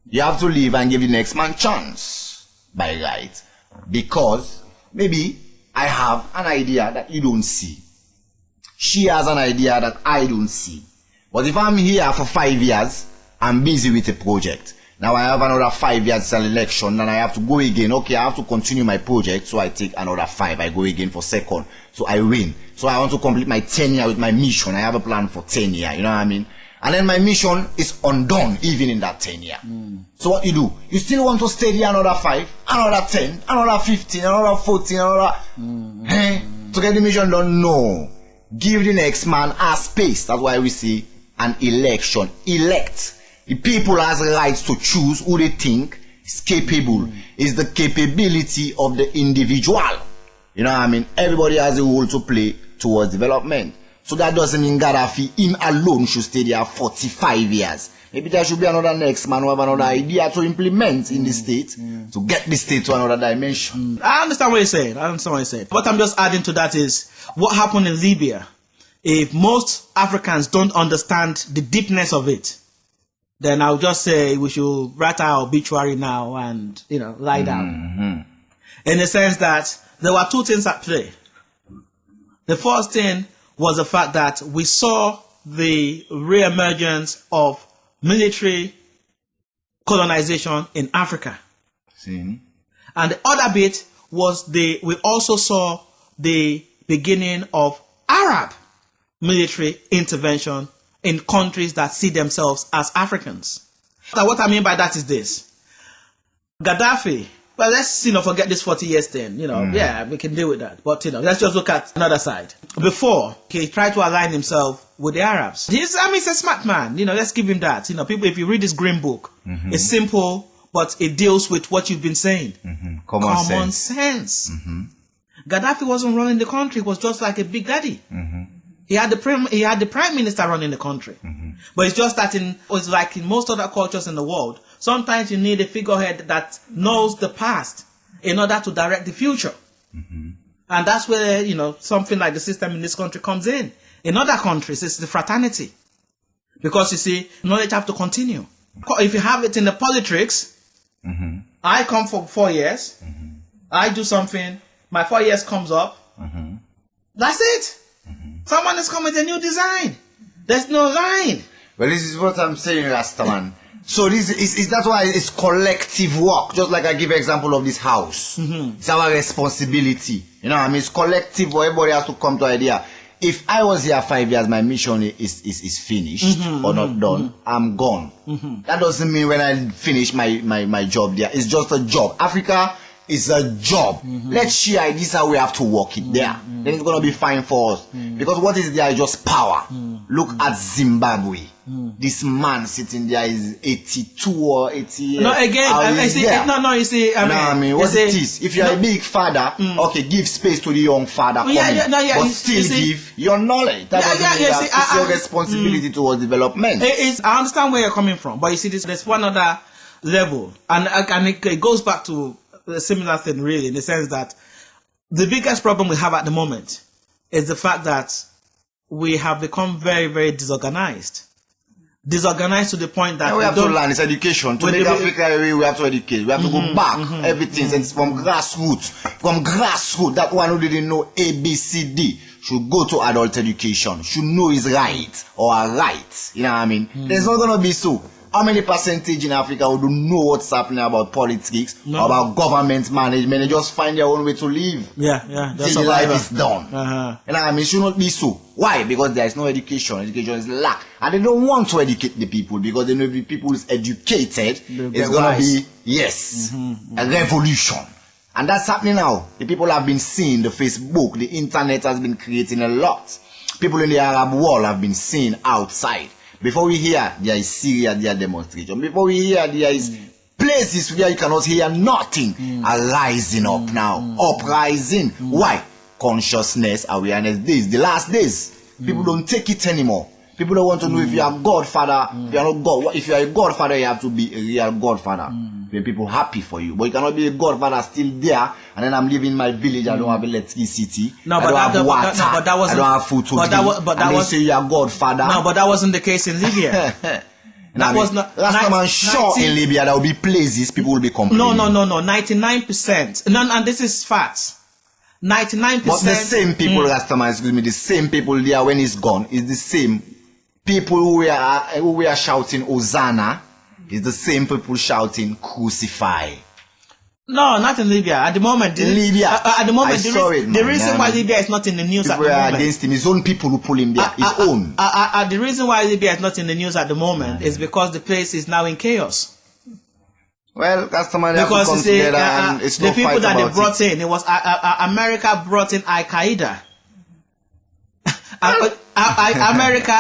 You have to leave and give the next man chance by right. Because maybe I have an idea that you don't see. She has an idea that I don't see. But if I'm here for 5 years, I'm busy with a project. Now I have another 5 years an election, and I have to go again. Okay, I have to continue my project, so I take another 5. I go again for second, so I win. So I want to complete my 10 year with my mission. I have a plan for 10 year, you know what I mean? And then my mission is undone even in that 10 year. So what you do? You still want to stay here another 5, another 10, another 15, another 14, another... To get the mission done? No. Give the next man a space. That's why we say an election. Elect. The people has the rights to choose who they think is capable. It's the capability of the individual. You know what I mean? Everybody has a role to play towards development. So that doesn't mean Gaddafi, him alone, should stay there 45 years. Maybe there should be another next man who have another idea to implement in the state, to get the state to another dimension. I understand what you're saying. What I'm just adding to that is what happened in Libya. If most Africans don't understand the deepness of it, then I'll just say we should write our obituary now and, lie down. In the sense that there were two things at play. The first thing was the fact that we saw the re-emergence of military colonization in Africa. See? And the other bit was we also saw the beginning of Arab military intervention in countries that see themselves as Africans. Now, what I mean by that is this. Gaddafi, well, let's, forget this 40 years thing, yeah, we can deal with that. But, let's just look at another side. Before, he tried to align himself with the Arabs. He's a smart man, let's give him that. People, if you read his green book, it's simple, but it deals with what you've been saying. Common sense. Gaddafi wasn't running the country, it was just like a big daddy. He had the prime minister running the country. But it's just that it's like in most other cultures in the world, sometimes you need a figurehead that knows the past in order to direct the future. And that's where, something like the system in this country comes in. In other countries, it's the fraternity. Because you see, knowledge have to continue. If you have it in the politics, I come for 4 years, I do something, my 4 years comes up, that's it. Someone is coming with a new design. There's no line. Well, this is what I'm saying, Rastaman. So this is that's why it's collective work. Just like I give an example of this house. It's our responsibility. It's collective. Everybody has to come to idea. If I was here 5 years, my mission is finished or not done, I'm gone. That doesn't mean when I finish my job there, it's just a job. Africa is a job. Let's share this how we have to work it there. Then it's gonna be fine for us. Because what is there is just power. Look at Zimbabwe. This man sitting there is 82 or 80 years. No, again, you see, what it is? If you're a big father, okay, give space to the young father, but still give your knowledge. That doesn't mean that it's your responsibility towards development. I understand where you're coming from, but you see, there's one other level, and it goes back to a similar thing, really, in the sense that the biggest problem we have at the moment is the fact that we have become very, very disorganized. Disorganized to the point that we have to learn. It's education. To make Africa, we have to educate. We have to go back. Everything. It's from grassroots. From grassroots. That one who didn't know ABCD should go to adult education. Should know his right or her right. You know what I mean? There's not going to be so. How many percentage in Africa who don't know what's happening about politics, about government management, they just find their own way to live? Till life is done. You know what I mean? It should not be so. Why? Because there is no education. Education is lack. And they don't want to educate the people because they know if the people is educated, it's going to be, a revolution. And that's happening now. The people have been seeing the Facebook, the internet has been creating a lot. People in the Arab world have been seeing outside. Before we hear, there is Syria, there demonstration. Before we hear, there is places where you cannot hear nothing are rising up now. Uprising. Why? Consciousness, awareness. The last days. People don't take it anymore. People don't want to know if you are Godfather. If you are not God. If you are a Godfather, you have to be a real Godfather. When people happy for you. But you cannot be a Godfather still there. And then I'm living in my village. I don't have electricity. I don't have water. I don't have food to eat. And they say you are Godfather. No, but that wasn't the case in Libya. That was not. Last time I'm sure in Libya there will be places people will be complaining. No. 99%. No, and this is facts. 99%. But the same people, last time, excuse me, the same people there when it's gone is the same people who were shouting Hosanna. Is the same people shouting crucify. No, not in Libya. At the moment, Libya. At the moment, the reason why Libya is not in the news at the moment. Against him, his own people who pull him there. His own. The reason why Libya is not in the news at the moment is because the place is now in chaos. Well, customer, they have to come together and it's no fight about it. The people that they brought in, it was America brought in Al Qaeda. America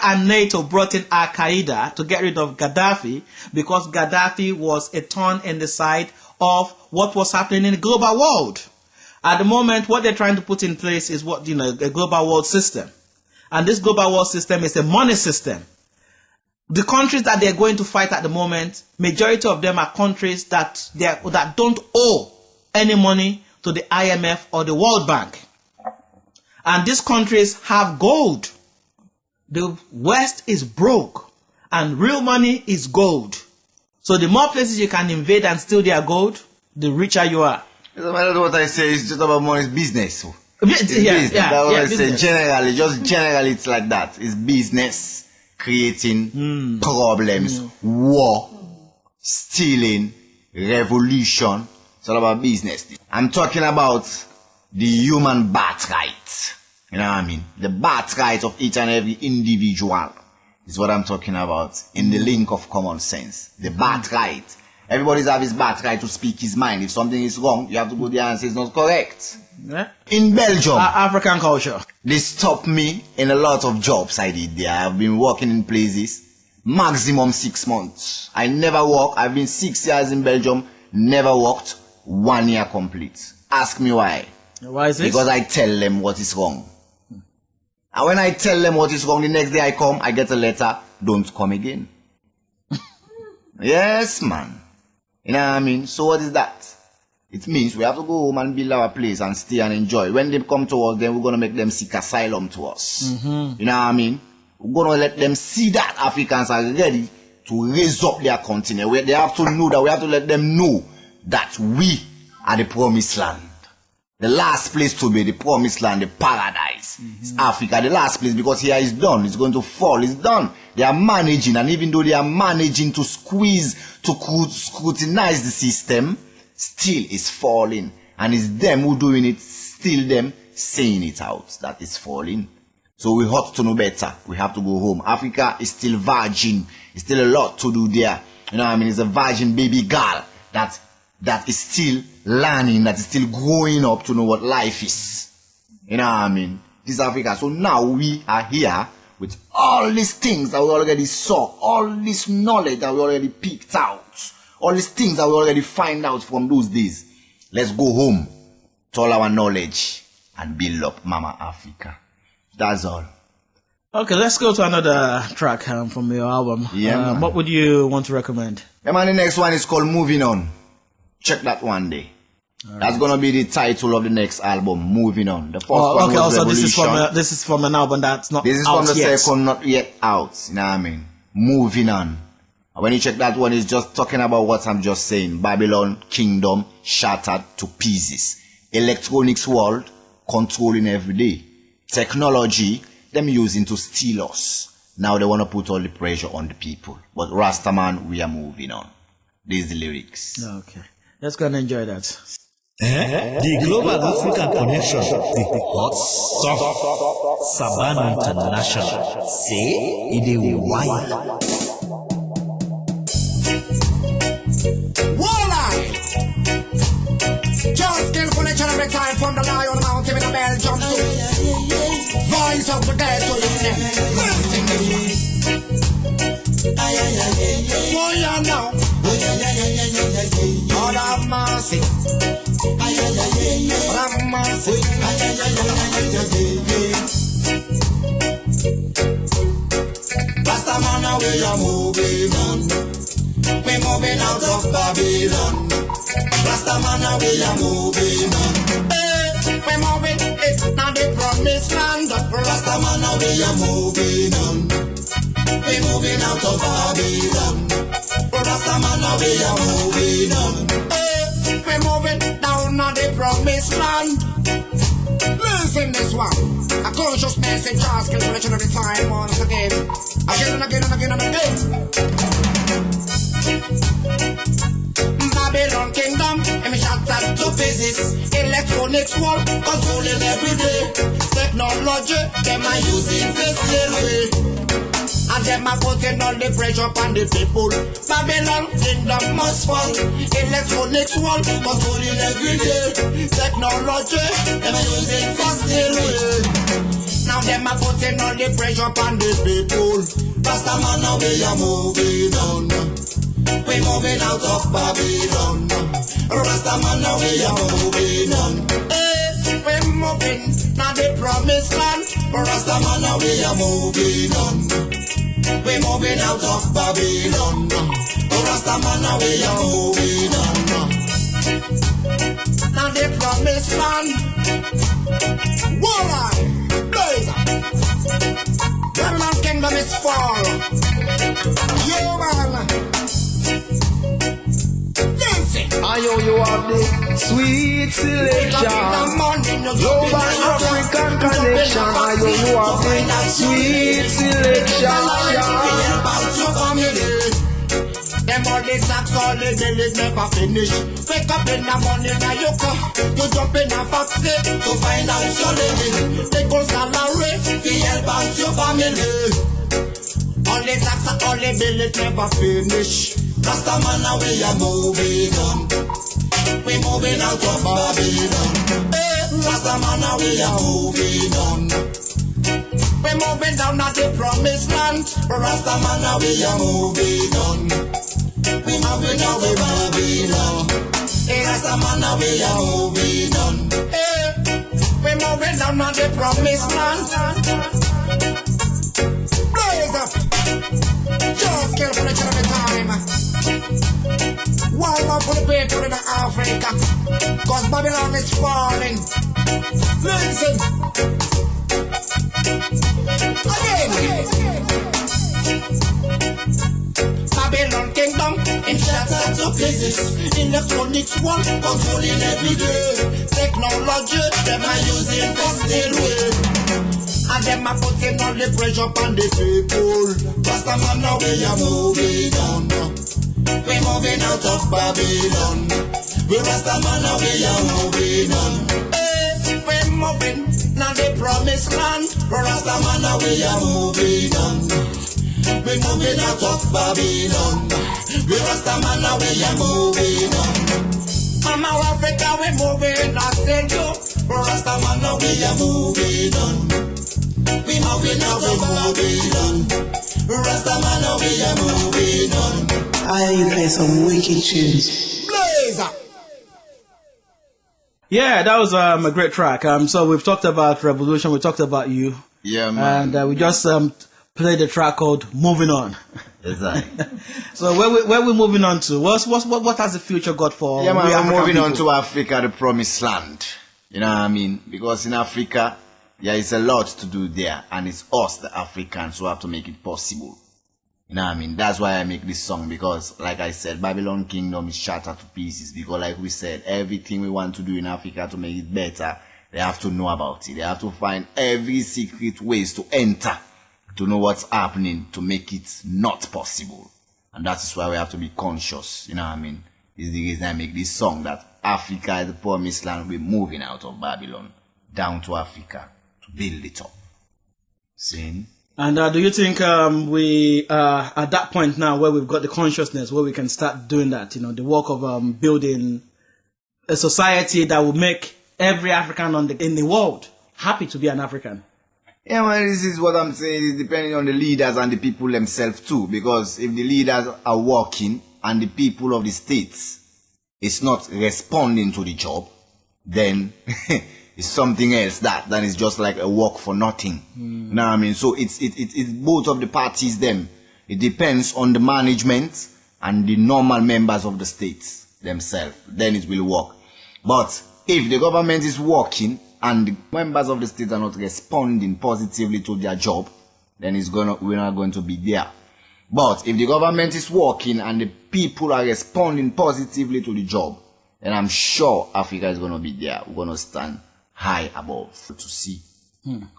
and NATO brought in Al Qaeda to get rid of Gaddafi because Gaddafi was a thorn in the side of what was happening in the global world. At the moment, what they're trying to put in place is a global world system. And this global world system is a money system. The countries that they're going to fight at the moment, majority of them are countries that don't owe any money to the IMF or the World Bank. And these countries have gold. The West is broke. And real money is gold. So the more places you can invade and steal their gold, the richer you are. It doesn't matter what I say, it's just about money, it's business. Business. Generally, it's like that. It's business creating problems, war, stealing, revolution. It's all about business. I'm talking about the human birthright. You know what I mean? The birthright of each and every individual is what I'm talking about in the link of common sense. The birthright. Everybody's have his birthright to speak his mind. If something is wrong, you have to go there and say it's not correct. Yeah. In Belgium, African culture, they stopped me in a lot of jobs I did there. I've been working in places maximum 6 months. I never work. I've been 6 years in Belgium, never worked 1 year complete. Ask me why. Why is this? Because I tell them what is wrong. And when I tell them what is wrong, the next day I come, I get a letter, don't come again. Yes, man. You know what I mean? So what is that? It means we have to go home and build our place and stay and enjoy. When they come to us, then we're going to make them seek asylum to us. You know what I mean? We're going to let them see that Africans are ready to raise up their continent. They have to know that we have to let them know that we are the promised land. The last place to be, the promised land, the paradise. It's Africa, the last place, because here is done. It's going to fall. It's done. They are managing, and even though they are managing to squeeze, to scrutinize the system, still is falling. And it's them who doing it, still them saying it out that it's falling. So we ought to know better. We have to go home. Africa is still virgin. It's still a lot to do there. You know what I mean? It's a virgin baby girl that is still learning, that is still growing up to know what life is. You know what I mean? This is Africa. So now we are here with all these things that we already saw, all this knowledge that we already picked out, all these things that we already find out from those days. Let's go home to all our knowledge and build up Mama Africa. That's all. Okay, let's go to another track from your album. Yeah, what would you want to recommend? Yeah, man, the next one is called Moving On. Check that one day. Right. That's gonna be the title of the next album, Moving On. The first one was also Revolution. this is from an album that's not out yet. This is from the second, not yet out. You know what I mean? Moving On. And when you check that one, it's just talking about what I'm just saying. Babylon Kingdom shattered to pieces. Electronics world controlling every day. Technology, them using to steal us. Now they want to put all the pressure on the people. But Rastaman, we are moving on. These are the lyrics. Okay. Let's go and enjoy that. The Global African Connection, the hot stuff, Savannah International. Say it is wild. JahSkillFul every time from the Lion Mountain in a Belgium zoo. Voice of the dead to your neck. Sing this one. Oh yeah now. Lord have mercy. Lord have mercy. Rastaman, we are moving on. We're moving out of Babylon. Rastaman, we are moving on. Hey, we're moving it now the promised land. Rastaman, we are moving on. We're moving out of Babylon. Rastaman, we are moving on. Hey, we're moving down on the promised land. Listen this one. A conscious message, JahSkillFul each and every time, once again. Again and again and again and again. Babylon Kingdom, I'm shattered to pieces. Electronics world, controlling every day. Technology, them are using this way. And And them are putting all the pressure on the people. Babylon kingdom must fall. Electronics wall, controlling every day. Technology, them are using for still way. Now them are putting all the pressure on the people. Rastaman, now we are moving on. We moving out of Babylon. Rastaman, now we are moving on. We moving, now the promised land. Rastaman, now we are moving on. We moving out of Babylon. Rastaman, now we are moving on. Now the promised land. Warrior, blaze. Babylon kingdom is fall. Yo man. Ayo, you have the sweet selection. Global African connection. Ayo, you have the sweet selection. Them all the tax, all the bills never finish. Wake up in the morning now you come. You jump in a factory to find out your living. Take your salary to help out your family. All the tax, all the bills never finish. Rastaman, now we are moving on. We moving out of Babylon. Rastaman, now we are moving on. We moving down at the promised land. Rastaman, now we are moving on. We moving out of Babylon. Rastaman, now we are moving on. We moving down at the promised land. Blaze up. JahSkillFul each and every time. One love for the people in Africa, cause Babylon is falling. Listen. Again. Babylon kingdom in shattered to pieces. Electronics one controlling every day. Technology them are using for still way. And them are putting all the pressure on the people. Rastaman, now we are moving on. We moving out of Babylon. We Rastaman, now we are moving on. We moving, now the promised land. Rastaman, now we are moving on. We moving out of Babylon. We Rastaman, now we are moving on. Mama Africa, we moving, I said you. Rastaman, now we are moving on. We moving out of Babylon. Rastaman, now we are moving on. You play some wicked tunes. Blazer. Yeah, that was a great track. So we've talked about revolution, we talked about you. Yeah, man. And we just played a track called "Moving On." Exactly. So where we moving on to? What has the future got for? Yeah, man. We're moving people? on to Africa, the promised land. You know what I mean? Because in Africa, there is a lot to do there, and it's us, the Africans, who have to make it possible. You know what I mean? That's why I make this song, because, like I said, Babylon Kingdom is shattered to pieces. Because, like we said, everything we want to do in Africa to make it better, they have to know about it. They have to find every secret ways to enter, to know what's happening, to make it not possible. And that is why we have to be conscious. You know what I mean? This is the reason I make this song, that Africa is the promised land. We're moving out of Babylon down to Africa to build it up. See? And do you think we are at that point now where we've got the consciousness where we can start doing that? You know, the work of building a society that will make every African in the world happy to be an African? Yeah, man, this is what I'm saying. It's depending on the leaders and the people themselves too. Because if the leaders are working and the people of the states is not responding to the job, then it's something else then it's just like a work for nothing. You know what I mean? So it's both of the parties them. It depends on the management and the normal members of the states themselves. Then it will work. But if the government is working and the members of the state are not responding positively to their job, then we're not going to be there. But if the government is working and the people are responding positively to the job, then I'm sure Africa is going to be there. We're going to stand high above to see.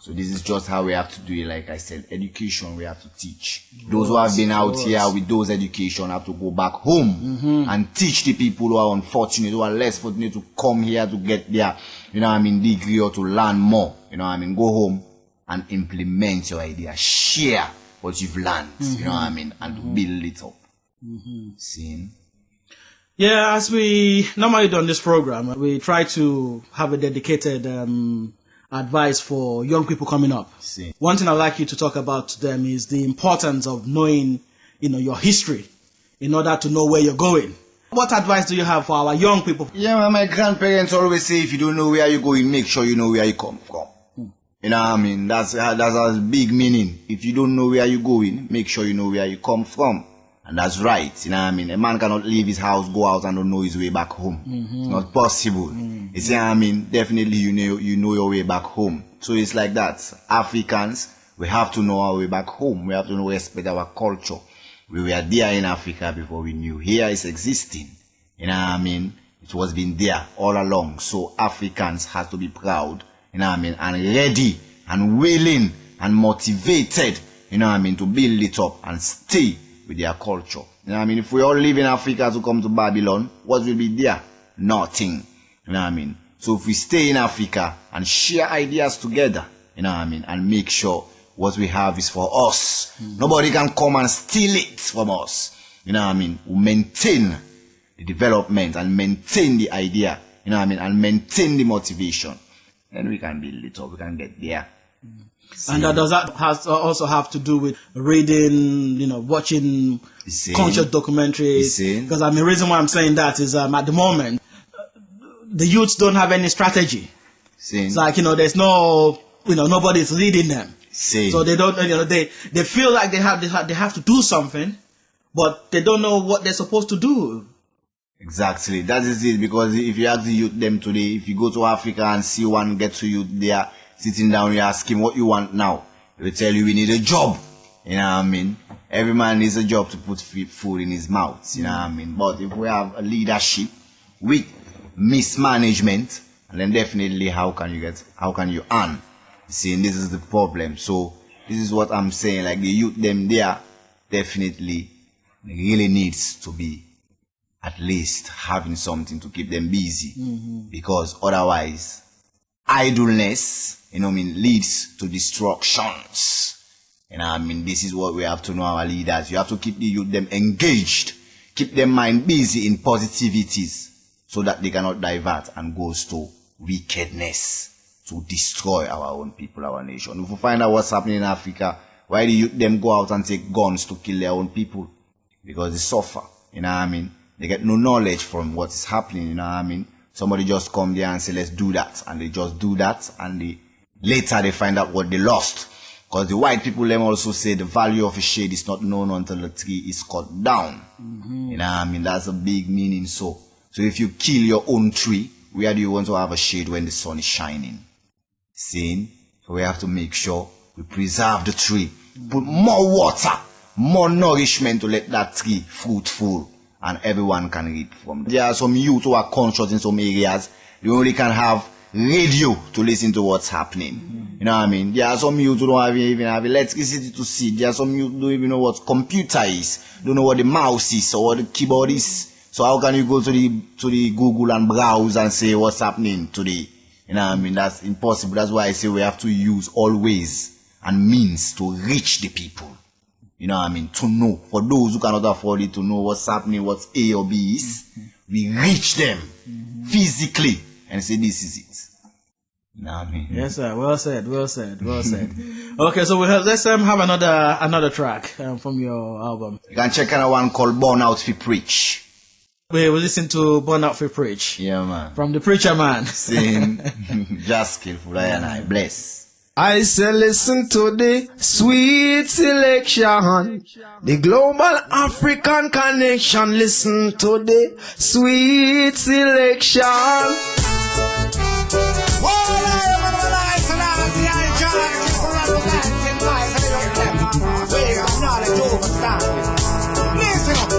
So this is just how we have to do it. Like I said, education we have to teach. Those who have been out here with those education have to go back home and teach the people who are unfortunate, who are less fortunate to come here to get their, you know what I mean, degree or to learn more. You know what I mean? Go home and implement your idea. Share what you've learned, you know what I mean, and to build it up. See? Yeah, as we normally do on this program, we try to have a dedicated advice for young people coming up. See. One thing I'd like you to talk about to them is the importance of knowing, your history in order to know where you're going. What advice do you have for our young people? Yeah, my grandparents always say, if you don't know where you're going, make sure you know where you come from. You know what I mean? That's a big meaning. If you don't know where you're going, make sure you know where you come from. And that's right, you know what I mean? A man cannot leave his house, go out and don't know his way back home. It's not possible. You see what I mean? Definitely you know your way back home. So it's like that. Africans, we have to know our way back home. We have to respect our culture. We were there in Africa before we knew. Here is existing. You know what I mean? It was been there all along. So Africans have to be proud, you know what I mean, and ready and willing and motivated, you know what I mean, to build it up and stay with their culture. You know what I mean? If we all live in Africa to come to Babylon, what will be there? Nothing. You know what I mean? So if we stay in Africa and share ideas together, you know what I mean, and make sure what we have is for us. Nobody can come and steal it from us. You know what I mean? We maintain the development and maintain the idea, you know what I mean, and maintain the motivation. And we can build it up, we can get there. And does that also have to do with reading, watching conscious documentaries? Because the reason why I'm saying that is at the moment, the youths don't have any strategy. It's like, there's no, nobody's leading them. So they don't, they feel like they have to do something, but they don't know what they're supposed to do. Exactly. That is it. Because if you ask the youth them today, if you go to Africa and see one get to youth there, sitting down, you ask him what you want now. He will tell you we need a job. You know what I mean? Every man needs a job to put food in his mouth. You know what I mean? But if we have a leadership with mismanagement, and then definitely how can you earn? See, this is the problem. So this is what I'm saying. Like the youth them there definitely really needs to be at least having something to keep them busy. Because otherwise idleness, leads to destructions. You know what I mean? This is what we have to know, our leaders. You have to keep the youth them engaged, keep their mind busy in positivities so that they cannot divert and goes to wickedness to destroy our own people, our nation. If we find out what's happening in Africa, why do youth them go out and take guns to kill their own people? Because they suffer. You know what I mean? They get no knowledge from what is happening. You know what I mean? Somebody just come there and say, let's do that. And they just do that. And later they find out what they lost. Because the white people them also say the value of a shade is not known until the tree is cut down. You know what I mean? That's a big meaning. So if you kill your own tree, where do you want to have a shade when the sun is shining? See? So we have to make sure we preserve the tree. Put more water, more nourishment to let that tree fruitful. And everyone can reap from it. There are some youth who are conscious in some areas. You only can have radio to listen to what's happening. You know what I mean? There are some youth who don't even have electricity to see. There are some youth who don't even know what computer is. Don't know what the mouse is or what the keyboard is. So how can you go to the Google and browse and say what's happening today? You know what I mean? That's impossible. That's why I say we have to use all ways and means to reach the people. You know what I mean? To know. For those who cannot afford it, to know what's happening, what's A or B is, we reach them physically and say, this is it. You know what I mean? Yes, sir. Well said. Okay, so let's have another track from your album. You can check out one called Born Out for Preach. We will listen to Born Out for Preach. Yeah, man. From the Preacher Man. Sing. JahSkillFul, I and I. Bless. I say listen to the sweet selection, the global African connection. Listen to the sweet selection. Listen up.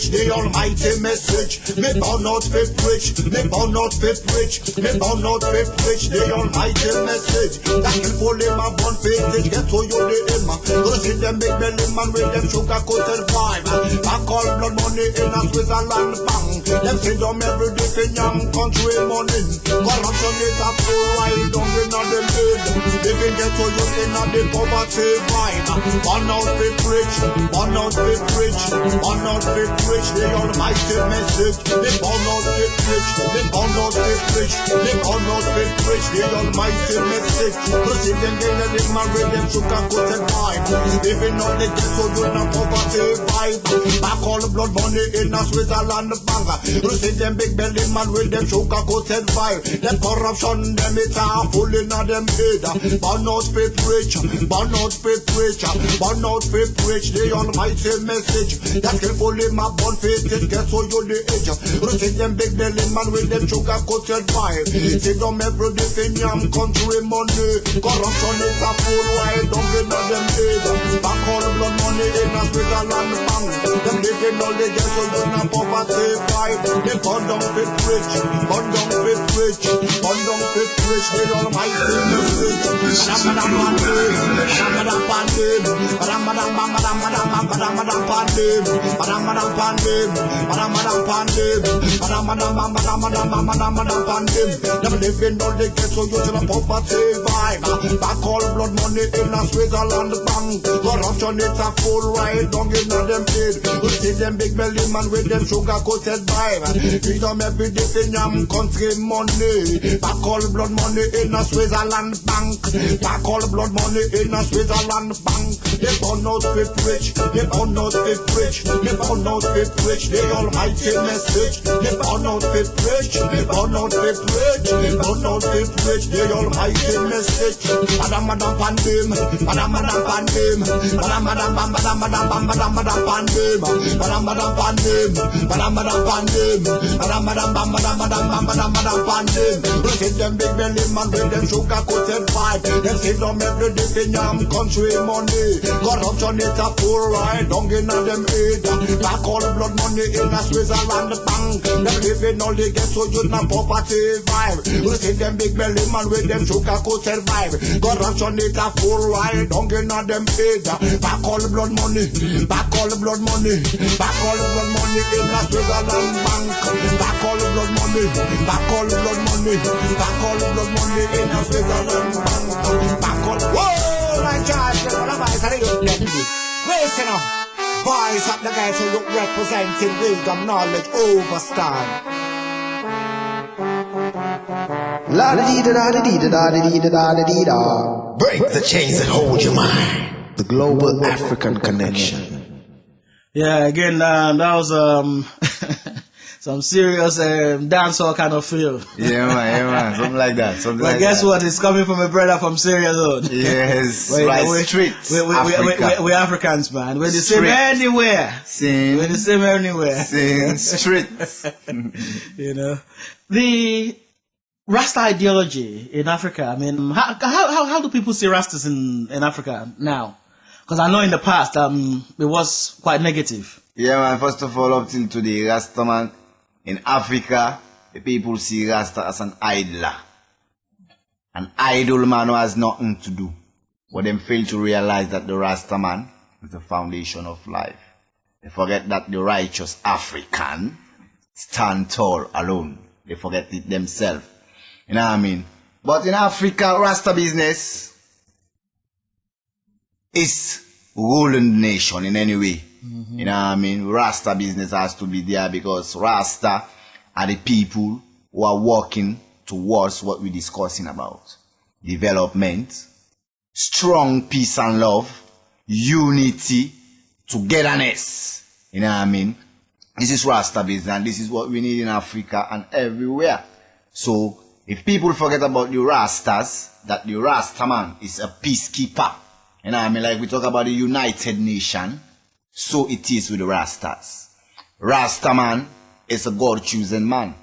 The almighty message. Me born out fit rich. Me born out fit rich. Me born out fit rich. The almighty message. That can pull in my born fit. Get to you the aim. Gonna see them big belly man with them sugar coated vibe. I call blood money in a Switzerland bank. Them say them every day in young country money. Corruption is a full right down in on them head. They can get to you in a the poverty vibe. Born out fit rich. Born out fit rich. Born out fit rich. The almighty message. They born out fit rich. They born out fit rich. They born out fit rich. The almighty message. Proceed them getting them man with them sugar coated vibe. Living on the ghetto with no poverty vibe. Back all the blood money in a Switzerland bank. Proceed them big belly man with them sugar coated vibe. Them corruption them it are full in a them head. Born out fit rich. Born out fit rich. Born out fit rich. The almighty message. That can pull in my born fit. It gets so you the edge. Proceed them big belly man with them sugar coated vibe. See them every day in young country money. Corruption is a full right down in them head. Back all the blood money in a Switzerland bank. Them living all the ghetto in a poverty vibe. They burn down fit rich. Burn down fit rich. Burn down fit rich. They almighty message. Ramadan pandem. Ramadan pandem. Ramadan pandem. Ramadan pandem. Ramadan pandem. Ramadan pandem. Them living all the ghetto in a poverty vibe. Back all blood money in a Switzerland bank. Corruption is a full right down in them head. You see them big belly man with them sugar coated vibe. Feed them every day in yam country money. Back all blood money in a Switzerland bank. Back all blood money in a Switzerland bank. They born out fit rich. They born out fit rich. They born out fit rich. The almighty message. They born out fit rich. They born out fit rich. They born out fit rich. The almighty message. Madam pandem. Madam pandem. Madam pandem. Madam pandem. Madam pandem. See them big belly man with them sugar coated vibe. Them see them every day in yam country money. Corruption is a full right down in them head. Back all the blood money in a Switzerland bank. Them living all the ghetto youth and poverty vibe. You see them big belly man with them sugar coated vibe. Corruption is a full right down in them head. Back all the blood money. Back all the blood money. Back all the blood money in a Switzerland bank. Back all the blood money. Back all the blood money. Back all the blood money in a Switzerland bank. Back all. Whoa, my charge. What am I saying? Listen up. Voice up the guys who look representing wisdom, knowledge, overstand. La da dee da da dee da da dee da da dee da. Break the chains that hold your mind. The Global African Connection. Yeah, again, that was some serious dancehall kind of feel. Yeah, man, something like that. But guess what? It's coming from a brother from Sierra Leone. Yes, right, streets. We're Africans, man. We're the same anywhere. Same. We're the same anywhere. Same streets. You know, the Rasta ideology in Africa. I mean, how do people see Rastas in Africa now? Because I know in the past, it was quite negative. Yeah, man. First of all, up till today, Rasta man in Africa, the people see Rasta as an idler, an idol man who has nothing to do. But them fail to realize that the Rasta man is the foundation of life. They forget that the righteous African stand tall alone. They forget it themselves. You know what I mean? But in Africa, Rasta business is ruling the nation in any way. Mm-hmm. You know what I mean? Rasta business has to be there because Rasta are the people who are working towards what we're discussing about. Development, strong peace and love, unity, togetherness. You know what I mean? This is Rasta business and this is what we need in Africa and everywhere. So, if people forget about the Rastas, that the Rasta man is a peacekeeper. You know what I mean? Like we talk about the United Nation, so it is with the Rastas. Rasta man is a God-chosen man.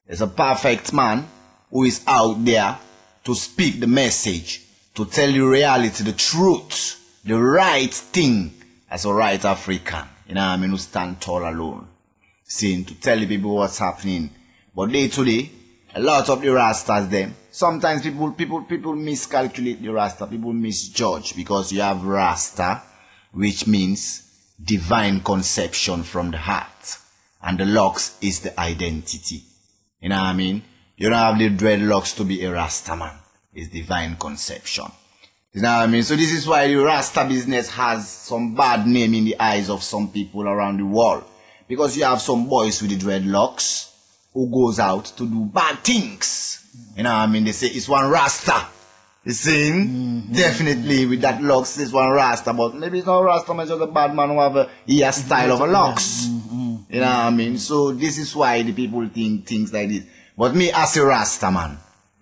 It's a perfect man who is out there to speak the message, to tell the reality, the truth, the right thing as a right African. You know what I mean? Who stand tall alone. Seeing to tell the people what's happening. But day to day, a lot of the Rastas them. Sometimes people miscalculate the Rasta, people misjudge, because you have Rasta, which means divine conception from the heart, and the locks is the identity. You know what I mean? You don't have the dreadlocks to be a Rasta man. It's divine conception. You know what I mean? So this is why the Rasta business has some bad name in the eyes of some people around the world, because you have some boys with the dreadlocks who goes out to do bad things. You know what I mean? They say it's one Rasta. You see? Definitely with that locks, it's one Rasta. But maybe it's not Rasta, but it's just a bad man who have a hairstyle of a locks. You know what I mean? So this is why the people think things like this. But me as a Rasta man,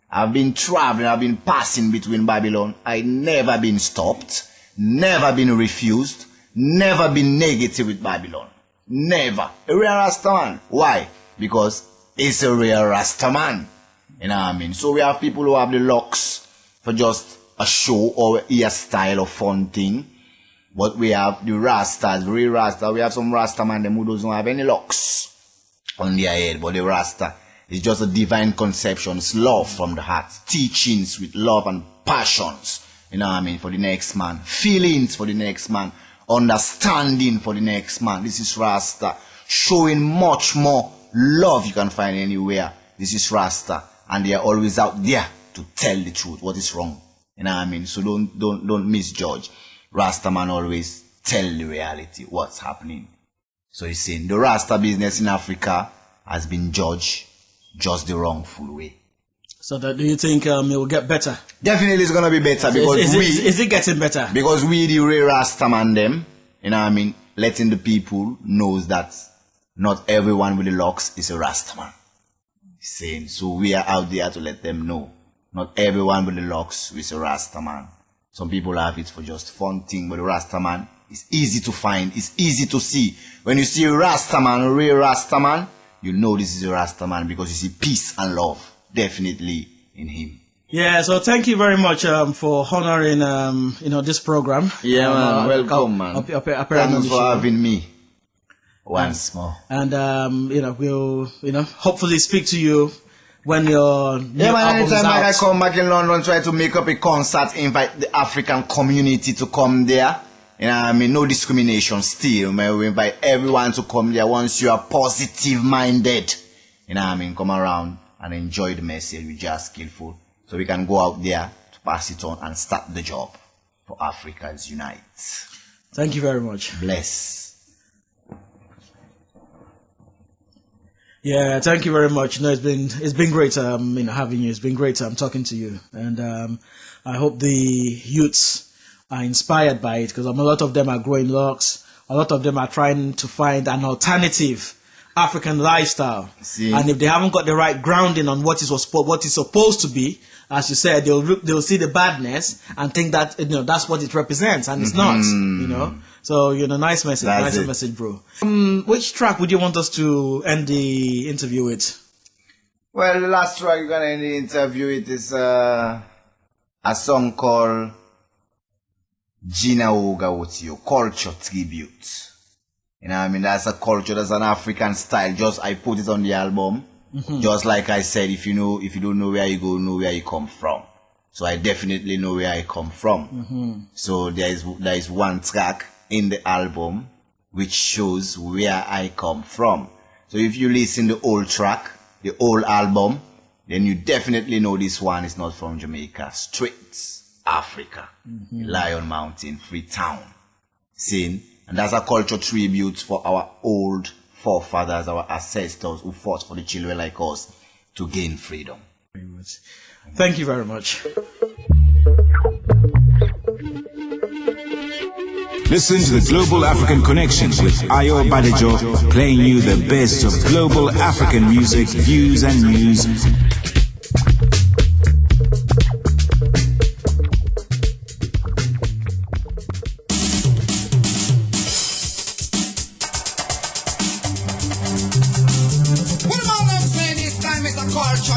I've been traveling, I've been passing between Babylon. I never been stopped, never been refused, never been negative with Babylon. Never. A real Rasta man. Why? Because it's a real Rasta man. You know what I mean? So we have people who have the locks for just a show or a hairstyle or fun thing. But we have the Rastas, real Rasta. We have some Rasta man them who doesn't have any locks on their head. But the Rasta is just a divine conception. It's love from the heart. Teachings with love and passions. You know what I mean? For the next man. Feelings for the next man. Understanding for the next man. This is Rasta. Showing much more love you can find anywhere. This is Rasta. And they are always out there to tell the truth, what is wrong. You know what I mean? So don't misjudge. Rasta man always tell the reality, what's happening. So he's saying the Rasta business in Africa has been judged just the wrongful way. So do you think it will get better? Definitely it's going to be better, because is it getting better? Because we, the real Rasta man them, you know what I mean, letting the people knows that not everyone with the locks is a Rasta man. Saying, so we are out there to let them know. Not everyone with the locks is a Rasta man. Some people have it for just fun thing, but the Rasta man is easy to find. It's easy to see. When you see a Rasta man, a real Rasta man, you know this is a Rasta man, because you see peace and love definitely in him. Yeah, so thank you very much for honoring this program. Yeah, man. Welcome, man. Thanks for having me. Once more. And we'll hopefully speak to you when your new album is out. Anytime I come back in London, try to make up a concert, invite the African community to come there. You know what I mean? No discrimination still. We invite everyone to come there once you are positive minded. You know what I mean? Come around and enjoy the message with JahSkillFul, so we can go out there to pass it on and start the job for Africans Unite. Thank you very much. Bless. Yeah, thank you very much. No, it's been great having you. It's been great talking to you, and I hope the youths are inspired by it, because a lot of them are growing locks. A lot of them are trying to find an alternative African lifestyle. And if they haven't got the right grounding on what is supposed to be, as you said, they'll see the badness and think that that's what it represents, and it's not. So nice message, message, bro. Which track would you want us to end the interview with? Well, the last track you're gonna end the interview with is a song called Gina Oga Otio, Culture Tribute. You know what I mean? That's a culture, that's an African style. I put it on the album. Just like I said, if you don't know where you go, know where you come from. So I definitely know where I come from. So there is one track in the album which shows where I come from. So if you listen to the old track, the old album, then you definitely know this one is not from Jamaica. Straight Africa. Lion Mountain, Freetown. See? And that's a culture tribute for our old forefathers, our ancestors who fought for the children like us to gain freedom. Thank you very much. Listen to the Global African Connection with Ayo Badejo, playing you the best of global African music, views and news.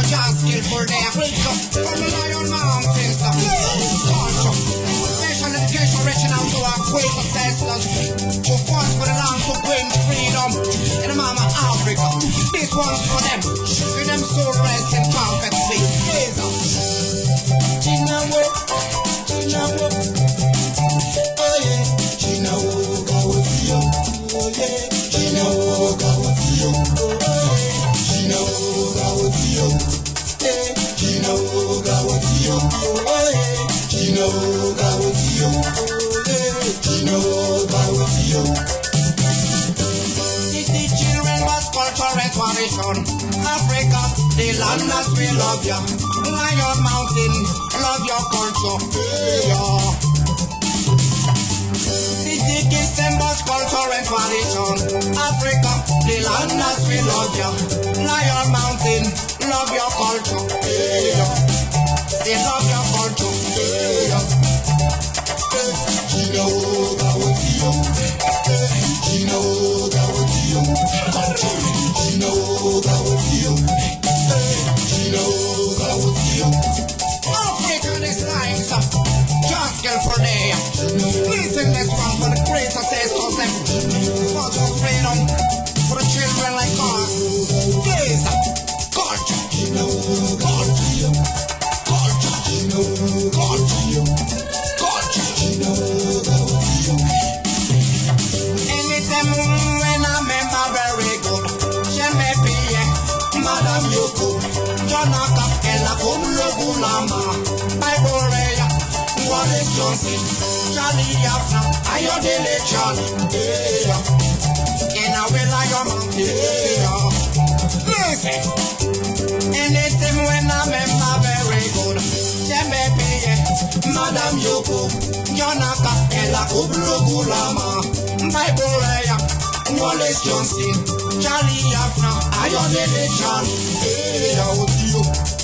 JahSkillFul there. From the Lion Mountains. Culture. Special education reaching out to our great ancestors who fought for the land to bring freedom in the Mama Africa. This one's for them. Give them soul rest and comfort, please. Chinawo, Chinawo. Oh yeah. Chinawo, Gawatio. Oh yeah. Chinawo, Gawatio. Oh yeah. Chinawo, Gawatio. Yeah. Chinawo, Gawatio. Oh yeah. Chinawo, Gawatio. Oh yeah. Chinawo, Gawatio. The children was culture and tradition. Africa, the land that we love ya. Lion Mountain, love your culture. Yeah. The December's culture and tradition. Africa, the land that we love ya. Lion Mountain, love your culture. Yeah. They love your culture. Yeah. Chino Gawatio. Chino Gawatio. Chino Gawatio. Chino Gawatio. African is lying, sir. JahSkillFul day. Listen this one for the great ancestors them. For the freedom, for the children like us. Yes, culture. Culture. Culture. Culture. Anytime when I remember very good, she may be Madam Yoko, Jonaka, Ella, Gulama, Bible Raya, Wallace Johnson, Charlie Afna, Ayodele Charlie, in a will I am listen. Anytime when I remember very good, she may be Madam Yoko, Jonaka, Ella, Gulama, Bible Raya, Wallace Johnson, Charlie Afna, Ayodele Charlie,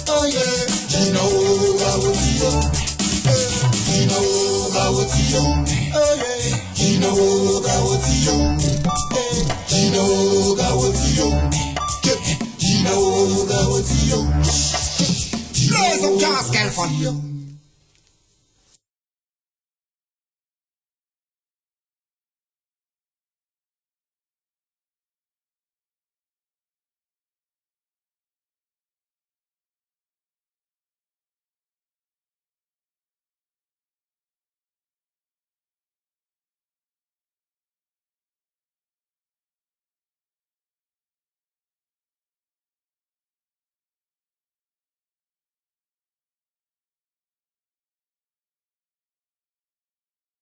oh yeah, Gino Gawatio, Gino Gawatio, oh yeah, Gino Gawatio, Gino Gawatio, Gino Gawatio, Gino Gawatio, JahSkillFul.